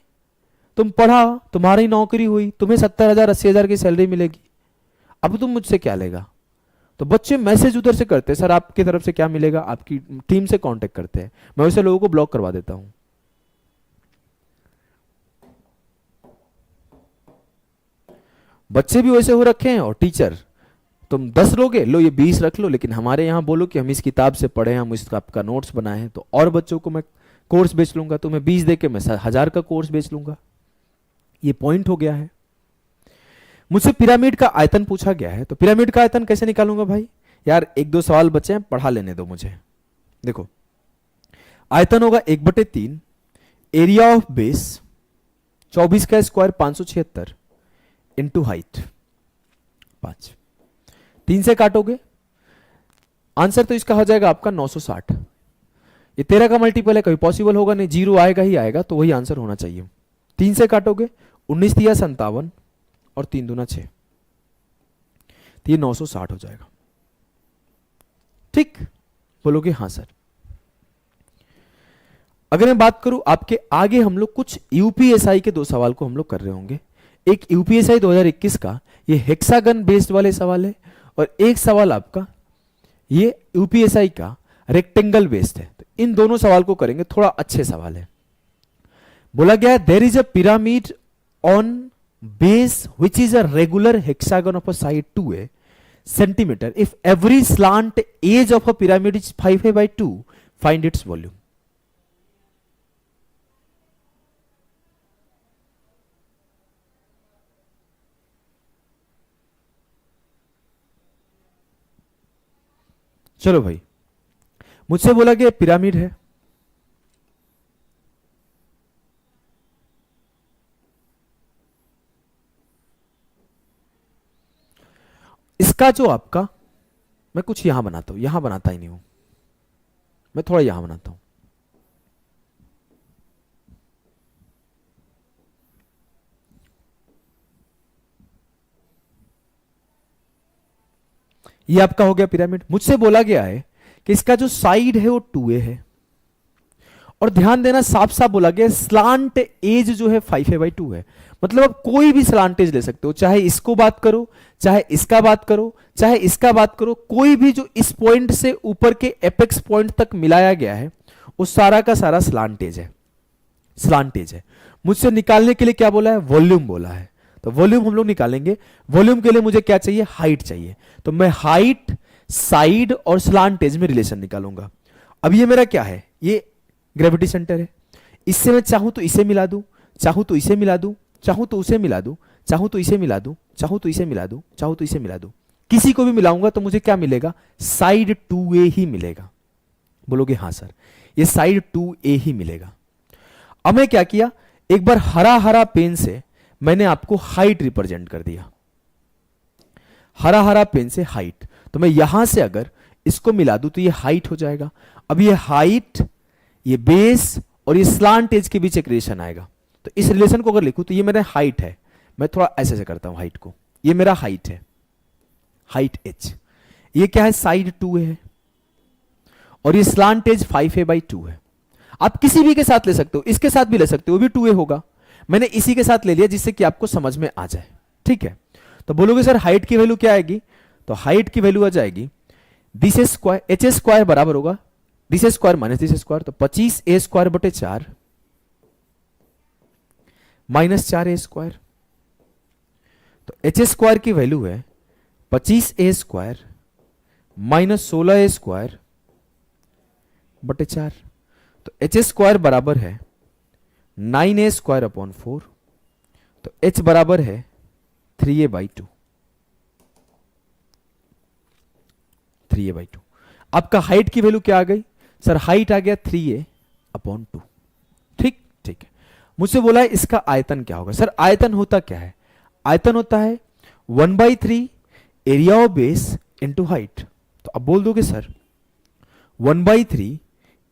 तुम पढ़ा, तुम्हारी नौकरी हुई, तुम्हें 70,000 80,000 की सैलरी मिलेगी, अब तुम मुझसे क्या लेगा। तो बच्चे मैसेज उधर से करते हैं, सर आपकी तरफ से क्या मिलेगा, आपकी टीम से कांटेक्ट करते हैं, मैं वैसे लोगों को ब्लॉक करवा देता हूं। बच्चे भी वैसे हो रखे हैं और टीचर, तुम 10 लोगे, लो ये 20 रख लो, लेकिन हमारे यहां बोलो कि हम इस किताब से पढ़े, हम इस आपका नोट्स बनाए हैं, तो और बच्चों को मैं कोर्स बेच लूंगा, तुम्हें 20 देके मैं 1000 का कोर्स बेच लूंगा। ये पॉइंट हो गया है। मुझसे पिरामिड का आयतन पूछा गया है, तो पिरामिड का आयतन कैसे निकालूंगा भाई, यार 1-2 सवाल बचे हैं, पढ़ा लेने दो मुझे। देखो आयतन होगा 1/3, एरिया ऑफ बेस 24 का स्क्वायर 576 इंटू हाइट 5, 3 से काटोगे, आंसर तो इसका हो जाएगा आपका 960। ये 13 का मल्टीपल है, कभी पॉसिबल होगा नहीं, 0 आएगा ही आएगा, तो वही आंसर होना चाहिए। 3 से काटोगे, 19 तिया 57 और 3 दूना 6, तो ये 960 हो जाएगा। ठीक, बोलोगे हाँ सर। अगर मैं बात करूं आपके आगे, हम लोग कुछ यूपीएसआई के 2 सवाल को हम लोग कर रहे होंगे। एक यूपीएसआई 2021 का ये हेक्सागन बेस्ड वाले सवाल है, और एक सवाल आपका ये यूपीएसआई का रेक्टेंगल बेस्ड है। तो इन दोनों सवाल को करेंगे, थोड़ा अच्छे सवाल है। बोला गया there is a pyramid on base which is a regular hexagon of a side 2a centimeter, if every slant edge of a pyramid is 5a/2, find its volume. चलो भाई, मुझसे बोला गया पिरामिड है, इसका जो आपका, मैं कुछ यहां बनाता हूं, यहां बनाता ही नहीं हूं मैं, थोड़ा यहां बनाता हूं। ये आपका हो गया पिरामिड। मुझसे बोला गया है कि इसका जो साइड है वो 2a है, और ध्यान देना साफ साफ बोला गया स्लांट एज जो है 5a/2 है। मतलब आप कोई भी स्लांट एज ले सकते हो, चाहे इसको बात करो, चाहे इसका बात करो, चाहे इसका बात करो, कोई भी जो इस पॉइंट से ऊपर के एपेक्स पॉइंट तक मिलाया गया है वो सारा का सारा स्लांट एज है, स्लांट एज है। मुझसे निकालने के लिए क्या बोला है, वॉल्यूम बोला है, तो वॉल्यूम हम लोग निकालेंगे। वॉल्यूम के लिए मुझे क्या चाहिए, हाइट चाहिए, तो मैं हाइट, साइड और स्लांट एज में रिलेशन निकालूंगा। अब ये मेरा क्या है, ये ग्रेविटी सेंटर है, इससे मैं चाहूं तो इसे मिला दूं, चाहूं तो इसे मिला दूं, चाहूं तो उसे मिला दूं, चाहूं तो इसे मिला दूं, चाहूं तो इसे मिला दूं, चाहूं तो इसे मिला दूं, किसी को भी मिलाऊंगा तो मुझे क्या मिलेगा, साइड 2a ही मिलेगा। बोलोगे हाँ सर, ये साइड 2a ही मिलेगा। अब मैं क्या किया, एक बार हरा हरा पेन से मैंने आपको हाइट रिप्रेजेंट कर दिया, हरा हरा पेन से हाइट, तो मैं यहां से अगर इसको मिला दूं तो ये हाइट हो जाएगा। अब ये हाइट, ये बेस और ये स्लांट एज के बीच एक रिलेशन आएगा, तो इस रिलेशन को अगर लिखूं तो ये मेरा हाइट है, मैं थोड़ा ऐसे से करता हूं हाइट को, ये मेरा हाइट है, हाइट एच, ये क्या है, साइड 2a है, और ये स्लांट एज 5a/2 है। आप किसी भी के साथ ले सकते हो, इसके साथ भी ले सकते हो, वो भी 2a होगा, मैंने इसी के साथ ले लिया जिससे कि आपको समझ में आ जाए। ठीक है, तो बोलोगे सर हाइट की वैल्यू क्या आएगी, तो हाइट की वैल्यू आ जाएगी दिस स्क्वायर, एच स्क्वायर बराबर होगा this square minus this square, तो 25a² / 4 माइनस 4a², तो एच स्क्वायर की वैल्यू है 25a² माइनस 16a² बटे 4, तो एच स्क्वायर बराबर है 9a स्क्वायर अपॉन 4, तो h बराबर है 3a/2, 3a/2। आपका हाइट की वैल्यू क्या आ गई सर? हाइट आ गया 3a/2। ठीक ठीक है। मुझसे बोला है इसका आयतन क्या होगा। सर आयतन होता क्या है? आयतन होता है 1/3 area of base into height. तो अब बोल दोगे सर 1/3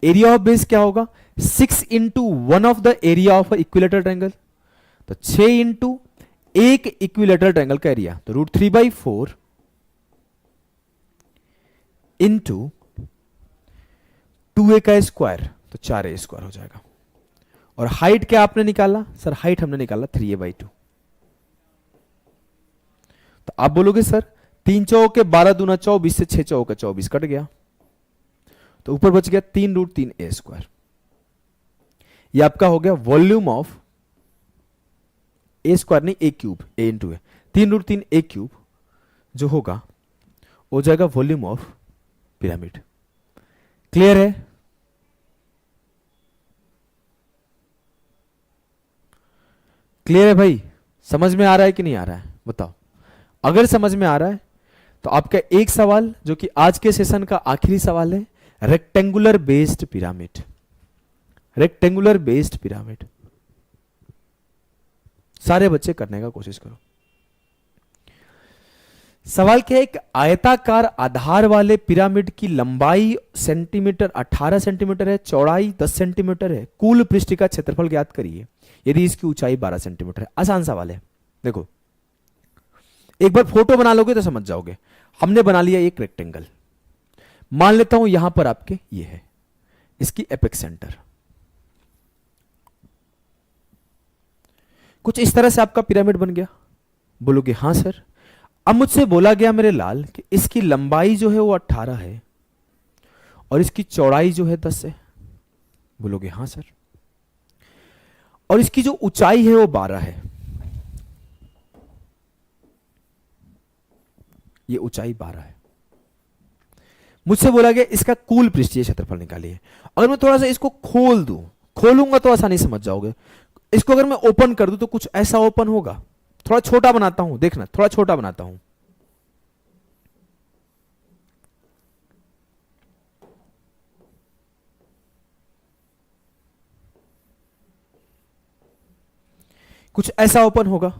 एरिया ऑफ बेस क्या होगा? 6 into 1 of the area of equilateral triangle, तो 6 इंटू एक इक्विलेटरल ट्रायंगल का एरिया, तो √3/4 इंटू 2a का स्क्वायर, तो 4a स्क्वायर हो जाएगा। और हाइट क्या आपने निकाला? सर हाइट हमने निकाला 3a/2। तो आप बोलोगे सर 3 चौके 12 दूना 24 से 6 चौके 24 कट गया, तो ऊपर बच गया 3√3a स्क्वायर। ये आपका हो गया वॉल्यूम ऑफ ए स्क्वायर, नहीं a cube, a into A, 3√3a cube जो होगा हो जाएगा वॉल्यूम ऑफ पिरामिड। क्लियर है? क्लियर है भाई? समझ में आ रहा है कि नहीं आ रहा है बताओ। अगर समझ में आ रहा है तो आपका एक सवाल जो कि आज के सेशन का आखिरी सवाल है, rectangular based pyramid. Rectangular based pyramid सारे बच्चे करने का कोशिश करो। सवाल क्या है? एक आयताकार आधार वाले पिरामिड की लंबाई सेंटीमीटर 18 सेंटीमीटर है, चौड़ाई 10 सेंटीमीटर है, कुल पृष्ठ का क्षेत्रफल ज्ञात करिए यदि इसकी ऊंचाई 12 सेंटीमीटर है। आसान सवाल है। देखो एक बार फोटो बना लोगे तो समझ जाओगे। हमने बना लिया एक रेक्टेंगल, मान लेता हूं यहां पर आपके ये है इसकी एपेक्स सेंटर, कुछ इस तरह से आपका पिरामिड बन गया। बोलोगे हां सर। अब मुझसे बोला गया मेरे लाल कि इसकी लंबाई जो है वो 18 है और इसकी चौड़ाई जो है 10 है। बोलोगे हां सर। और इसकी जो ऊंचाई है वो 12 है, ये ऊंचाई 12 है। मुझसे बोला गया इसका कुल पृष्ठीय क्षेत्रफल निकालिए। अगर मैं थोड़ा सा इसको खोल दूं, खोलूंगा तो आसानी समझ जाओगे। इसको अगर मैं ओपन कर दूं तो कुछ ऐसा ओपन होगा। थोड़ा छोटा बनाता हूं, देखना थोड़ा छोटा बनाता हूं। कुछ ऐसा ओपन होगा।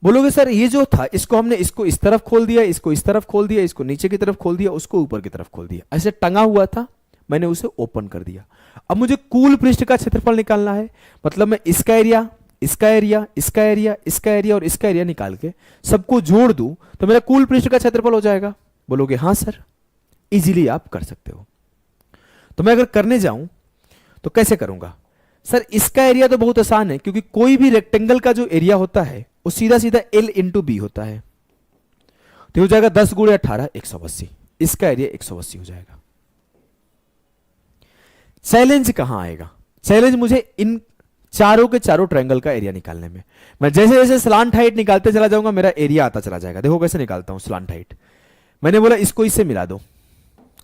बोलोगे सर ये जो था इसको हमने इसको इस तरफ खोल दिया, इसको इस तरफ खोल दिया, इसको नीचे की तरफ खोल दिया, उसको ऊपर की तरफ खोल दिया, ऐसे टंगा हुआ था, मैंने उसे ओपन कर दिया। अब मुझे कुल पृष्ठ का क्षेत्रफल निकालना है, मतलब मैं इसका एरिया, इसका एरिया, इसका एरिया, इसका एरिया और इसका एरिया निकाल के सबको जोड़ दूं तो मेरा कुल पृष्ठ का क्षेत्रफल हो जाएगा। बोलोगे हां सर। इजीली आप कर सकते हो। तो मैं अगर करने जाऊं तो कैसे करूंगा? सर इसका एरिया तो बहुत आसान है, क्योंकि कोई भी रेक्टेंगल का जो एरिया होता है वो सीधा सीधा L इंटू बी होता है। तो हो जाएगा 10 गुणे 18 180। इसका एरिया 180 हो जाएगा। चैलेंज कहां आएगा? चैलेंज मुझे इन चारों के चारों ट्रायंगल का एरिया निकालने में। मैं जैसे जैसे स्लांट हाइट निकालते चला जाऊंगा मेरा एरिया आता चला जाएगा। देखो कैसे निकालता हूं स्लांट हाइट। मैंने बोला इसको इससे मिला दो,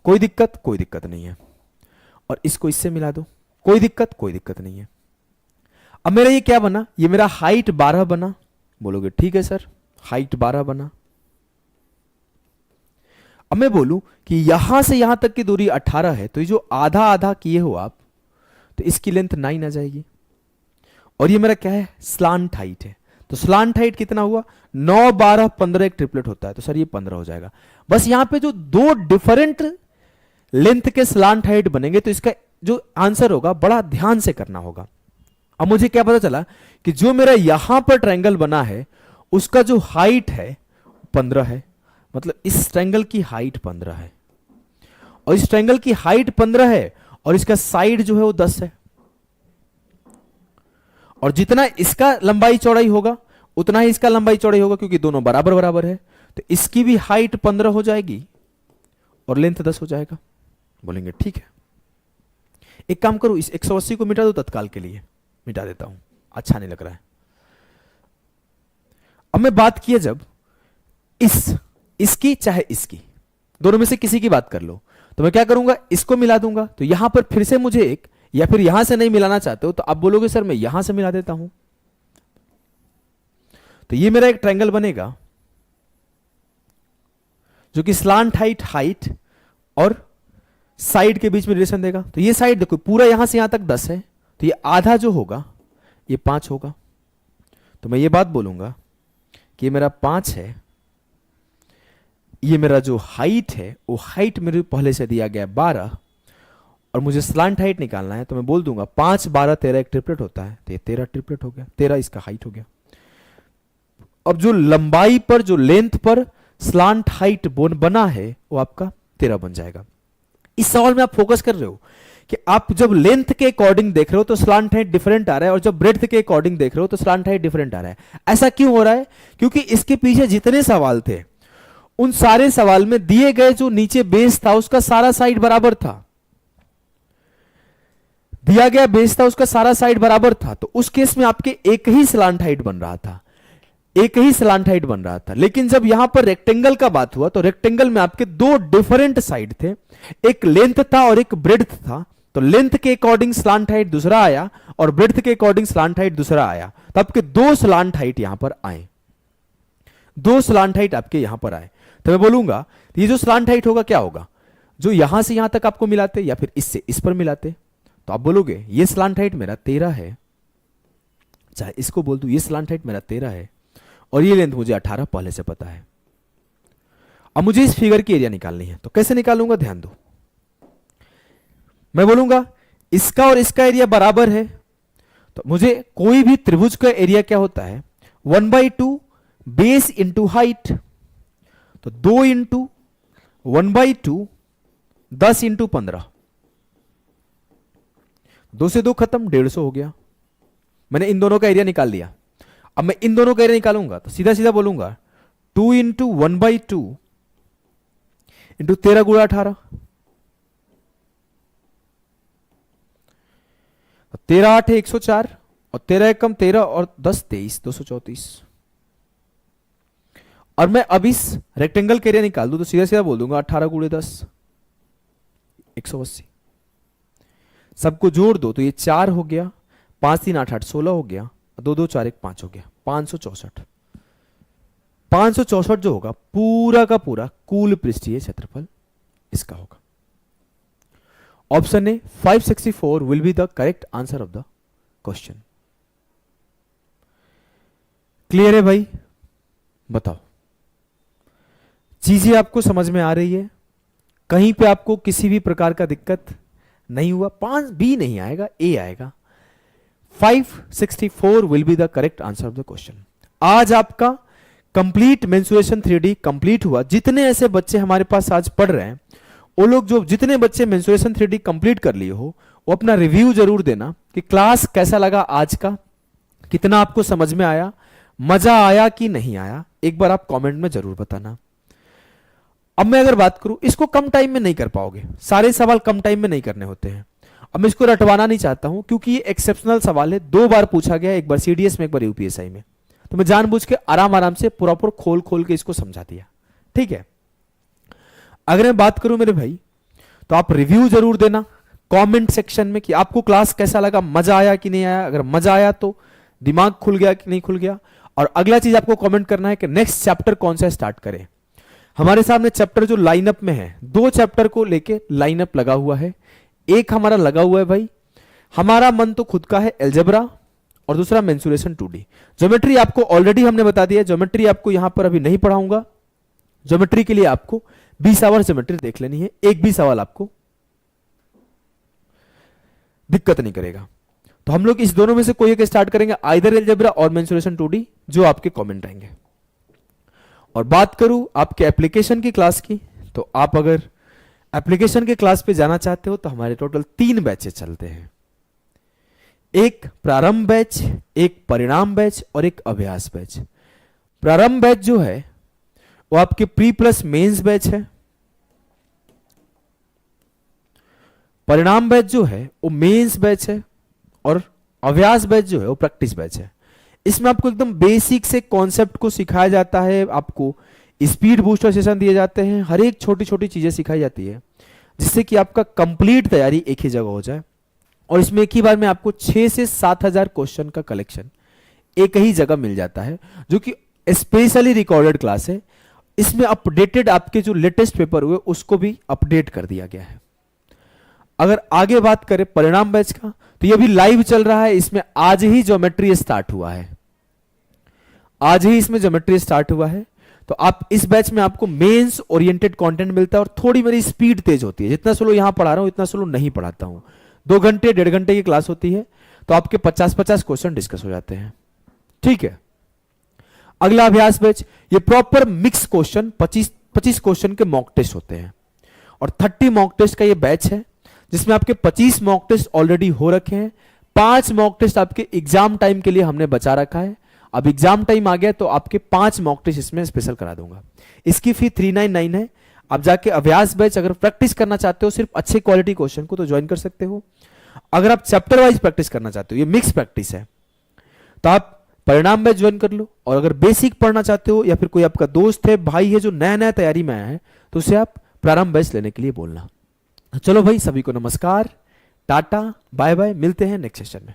कोई दिक्कत? कोई दिक्कत नहीं है। और इसको इससे मिला दो, कोई दिक्कत? कोई दिक्कत नहीं है। अब मेरा ये क्या बना? ये मेरा हाइट 12 बना। बोलोगे ठीक है सर, हाइट 12 बना। अब मैं बोलूं कि यहां से यहां तक की दूरी 18 है, तो ये जो आधा आधा किए हो आप, तो इसकी लेंथ 9 आ जाएगी। और ये मेरा क्या है? स्लांट हाइट है। तो स्लांट हाइट कितना हुआ? 9 12 15 एक ट्रिपलेट होता है, तो सर ये 15 हो जाएगा। बस यहां पे जो दो डिफरेंट लेंथ के स्लांट हाइट बनेंगे, तो इसका जो आंसर होगा बड़ा ध्यान से करना होगा। अब मुझे क्या पता चला कि जो मेरा यहां पर ट्रायंगल बना है उसका जो हाइट है 15 है, मतलब इस ट्रायंगल की हाइट 15 है और इस ट्रायंगल की हाइट 15 है और इसका साइड जो है वो 10 है। और जितना इसका लंबाई चौड़ाई होगा उतना ही इसका लंबाई चौड़ाई होगा, क्योंकि दोनों बराबर बराबर है। तो इसकी भी हाइट 15 हो जाएगी और लेंथ 10 हो जाएगा। बोलेंगे ठीक है। एक काम करो, इस 180 को मिटा दो तत्काल के लिए। मिटा देता हूं, अच्छा नहीं लग रहा है। अब मैं बात किया जब इसकी चाहे इसकी, दोनों में से किसी की बात कर लो, तो मैं क्या करूंगा, इसको मिला दूंगा। तो यहां पर फिर से मुझे एक, या फिर यहां से नहीं मिलाना चाहते हो तो आप बोलोगे सर मैं यहां से मिला देता हूं। तो ये मेरा एक ट्रायंगल बनेगा जो कि स्लांट हाइट और साइड के बीच में रिलेशन देगा। तो ये साइड देखो पूरा यहां से यहां तक 10 है, तो ये आधा जो होगा ये 5 होगा। तो मैं ये बात बोलूंगा कि ये मेरा 5 है, ये मेरा जो हाइट है वो हाइट मेरे पहले से दिया गया 12, और मुझे स्लांट हाइट निकालना है। तो मैं बोल दूंगा 5 12 13 एक ट्रिपलेट होता है, तो ये 13 ट्रिपलेट हो गया, 13 इसका हाइट हो गया। अब जो लंबाई पर, जो लेंथ पर स्लांट हाइट बना है वो आपका 13 बन जाएगा। इस सवाल में आप फोकस कर रहे हो कि आप जब लेंथ के अकॉर्डिंग देख रहे हो तो स्लांट हाइट डिफरेंट आ रहा है, और जब ब्रेड्थ के अकॉर्डिंग देख रहे हो तो स्लांट हाइट डिफरेंट आ रहा है। ऐसा क्यों हो रहा है? क्योंकि इसके पीछे जितने सवाल थे उन सारे सवाल में दिए गए जो नीचे बेस था उसका सारा साइड बराबर था, दिया गया बेस था उसका सारा साइड बराबर था। तो उस केस में आपके एक ही स्लांट हाइट बन रहा था, एक ही स्लांट हाइट बन रहा था। लेकिन जब यहां पर रेक्टेंगल का बात हुआ तो रेक्टेंगल में आपके दो डिफरेंट साइड थे, एक लेंथ था और एक ब्रेड्थ था। तो लेंथ के अकॉर्डिंग स्लांट हाइट दूसरा आया और ब्रेड्थ के अकॉर्डिंग स्लांट हाइट दूसरा आया। तो आपके दो स्लांट हाइट यहां पर आए, दो स्लांट हाइट आपके यहां पर आए। तो मैं बोलूंगा ये जो स्लांट हाइट होगा क्या होगा, जो यहां से यहां तक आपको मिलाते या फिर इससे इस पर मिलाते, तो आप बोलोगे ये स्लांट हाइट मेरा 13 है, चाहे इसको बोल दूं ये स्लांट हाइट मेरा 13 है और ये लेंथ मुझे 18 पहले से पता है। अब मुझे इस फिगर की एरिया निकालनी है, तो कैसे निकालूंगा ध्यान दो। मैं बोलूंगा इसका और इसका एरिया बराबर है, तो मुझे कोई भी त्रिभुज का एरिया क्या होता है 1/2 बेस इंटू हाइट। तो 2 इंटू 1/2 10 इंटू 15, 2 से 2 खत्म, 150 हो गया। मैंने इन दोनों का एरिया निकाल लिया। अब मैं इन दोनों का एरिया निकालूंगा तो सीधा सीधा बोलूंगा 2 इंटू 1/2 इंटू 13 गुणा 18, 13 8 है 104 और 13 एकम 13 और 10 23, 234। और मैं अब इस रेक्टेंगल का एरिया निकाल दूं तो सीधा सीधा बोल दूंगा 18 गुणे 10 180। सबको जोड़ दो तो ये 4 हो गया, 5 3 8 8 16 हो गया, 2 2 4 1 5 हो गया, 564। 564 जो होगा पूरा का पूरा कुल पृष्ठीय क्षेत्रफल इसका होगा। Option A 564 will be the correct answer of the question. Clear है भाई? बताओ, चीजें आपको समझ में आ रही है? कहीं पे आपको किसी भी प्रकार का दिक्कत नहीं हुआ? 5 बी नहीं आएगा, ए आएगा। 564 will be the correct answer of the question. आज आपका कंप्लीट मेंसुरेशन 3D कंप्लीट हुआ। जितने ऐसे बच्चे हमारे पास आज पढ़ रहे हैं वो लोग, जो जितने बच्चे मेंसुरेशन 3D कंप्लीट कर लिए हो, वो अपना रिव्यू जरूर देना कि क्लास कैसा लगा आज का, कितना आपको समझ में आया, मजा आया कि नहीं आया, एक बार आप कमेंट में जरूर बताना। अब मैं अगर बात करूं, इसको कम टाइम में नहीं कर पाओगे, सारे सवाल कम टाइम में नहीं करने होते हैं। अब मैं इसको रटवाना नहीं चाहता हूं क्योंकि ये एक्सेप्शनल सवाल है, 2 बार पूछा गया, एक बार सीडीएस में एक बार यूपीएसआई में। तो मैं जानबूझ के आराम आराम से प्रॉपर खोल खोल के इसको समझा दिया, ठीक है। अगर मैं बात करूं मेरे भाई, तो आप रिव्यू जरूर देना कमेंट सेक्शन में कि आपको क्लास कैसा लगा, मजा आया कि नहीं आया। अगर मजा आया तो दिमाग खुल गया कि नहीं खुल गया। और अगला चीज आपको कमेंट करना है कि नेक्स्ट चैप्टर कौन सा स्टार्ट करें। हमारे सामने चैप्टर जो लाइनअप में है, 2 चैप्टर को लेके लाइनअप लगा हुआ है। एक हमारा लगा हुआ है भाई, हमारा मन तो खुद का है अलजेब्रा, और दूसरा मेंसुरेशन 2D। ज्योमेट्री आपको ऑलरेडी हमने बता दिया, ज्योमेट्री आपको यहां पर अभी नहीं पढ़ाऊंगा। ज्योमेट्री के लिए आपको 20 आवर ज्योमेट्री देख लेनी है, एक भी सवाल आपको दिक्कत नहीं करेगा। तो हम लोग इस दोनों में से कोई एक स्टार्ट करेंगे, आइदर अलजेब्रा और मेंसुरेशन 2D, जो आपके कमेंट आएंगे। और बात करूं आपके एप्लीकेशन की क्लास की, तो आप अगर एप्लीकेशन के क्लास पे जाना चाहते हो तो हमारे टोटल 3 बैचेस चलते हैं। एक प्रारंभ बैच, एक परिणाम बैच और एक अभ्यास बैच। प्रारंभ बैच जो है वो आपके प्री प्लस मेंस बैच है। परिणाम बैच जो है वो मेंस बैच है, और अभ्यास बैच जो है वो प्रैक्टिस बैच है। इसमें आपको एकदम बेसिक से कॉन्सेप्ट को सिखाया जाता है, आपको स्पीड बूस्टर सेशन दिए जाते हैं, हर एक छोटी छोटी चीजें सिखाई जाती है। जिससे कि आपका कंप्लीट तैयारी एक ही जगह हो जाए। और इसमें एक ही बार में आपको 6 से 7 हजार क्वेश्चन का कलेक्शन एक ही जगह मिल जाता है, जो कि स्पेशली रिकॉर्डेड क्लास है। इसमें अपडेटेड आपके जो लेटेस्ट पेपर हुए उसको भी अपडेट कर दिया गया है। अगर आगे बात करें परिणाम बैच का, तो ये भी लाइव चल रहा है। इसमें आज ही ज्योमेट्री स्टार्ट हुआ है, आज ही इसमें ज्योमेट्री स्टार्ट हुआ है। तो आप इस बैच में आपको मेंस ओरिएंटेड कंटेंट मिलता है और थोड़ी मेरी स्पीड तेज होती है। जितना स्लो यहां पढ़ा रहा हूं उतना स्लो नहीं पढ़ाता हूं। 2 घंटे 1.5 घंटे की क्लास होती है, तो आपके 50-50 क्वेश्चन डिस्कस हो जाते हैं। ठीक है, अगला अभ्यास बैच, ये प्रॉपर मिक्स क्वेश्चन 25 क्वेश्चन के मॉक टेस्ट होते हैं और 30 मॉक टेस्ट का ये बैच है, जिसमें आपके 25 मॉक टेस्ट ऑलरेडी हो रखे हैं। 5 मॉक टेस्ट आपके एग्जाम टाइम के लिए हमने बचा रखा है। अब एग्जाम टाइम आ गया तो आपके 5 मॉक टेस्ट इसमें स्पेशल करा दूंगा। इसकी फी 399 है। आप जाके अभ्यास बैच अगर प्रैक्टिस करना चाहते हो सिर्फ अच्छे क्वालिटी क्वेश्चन को, तो ज्वाइन कर सकते हो। अगर आप चैप्टर वाइज प्रैक्टिस करना चाहते हो, ये मिक्स प्रैक्टिस है, तो आप परिणाम बैच ज्वाइन कर लो। और अगर बेसिक पढ़ना चाहते हो या फिर कोई आपका दोस्त है, भाई है जो नया नया तैयारी में आया है, तो उसे आप प्रारंभ बैच लेने के लिए बोलना। चलो भाई, सभी को नमस्कार, टाटा, बाय बाय, मिलते हैं नेक्स्ट सेशन में।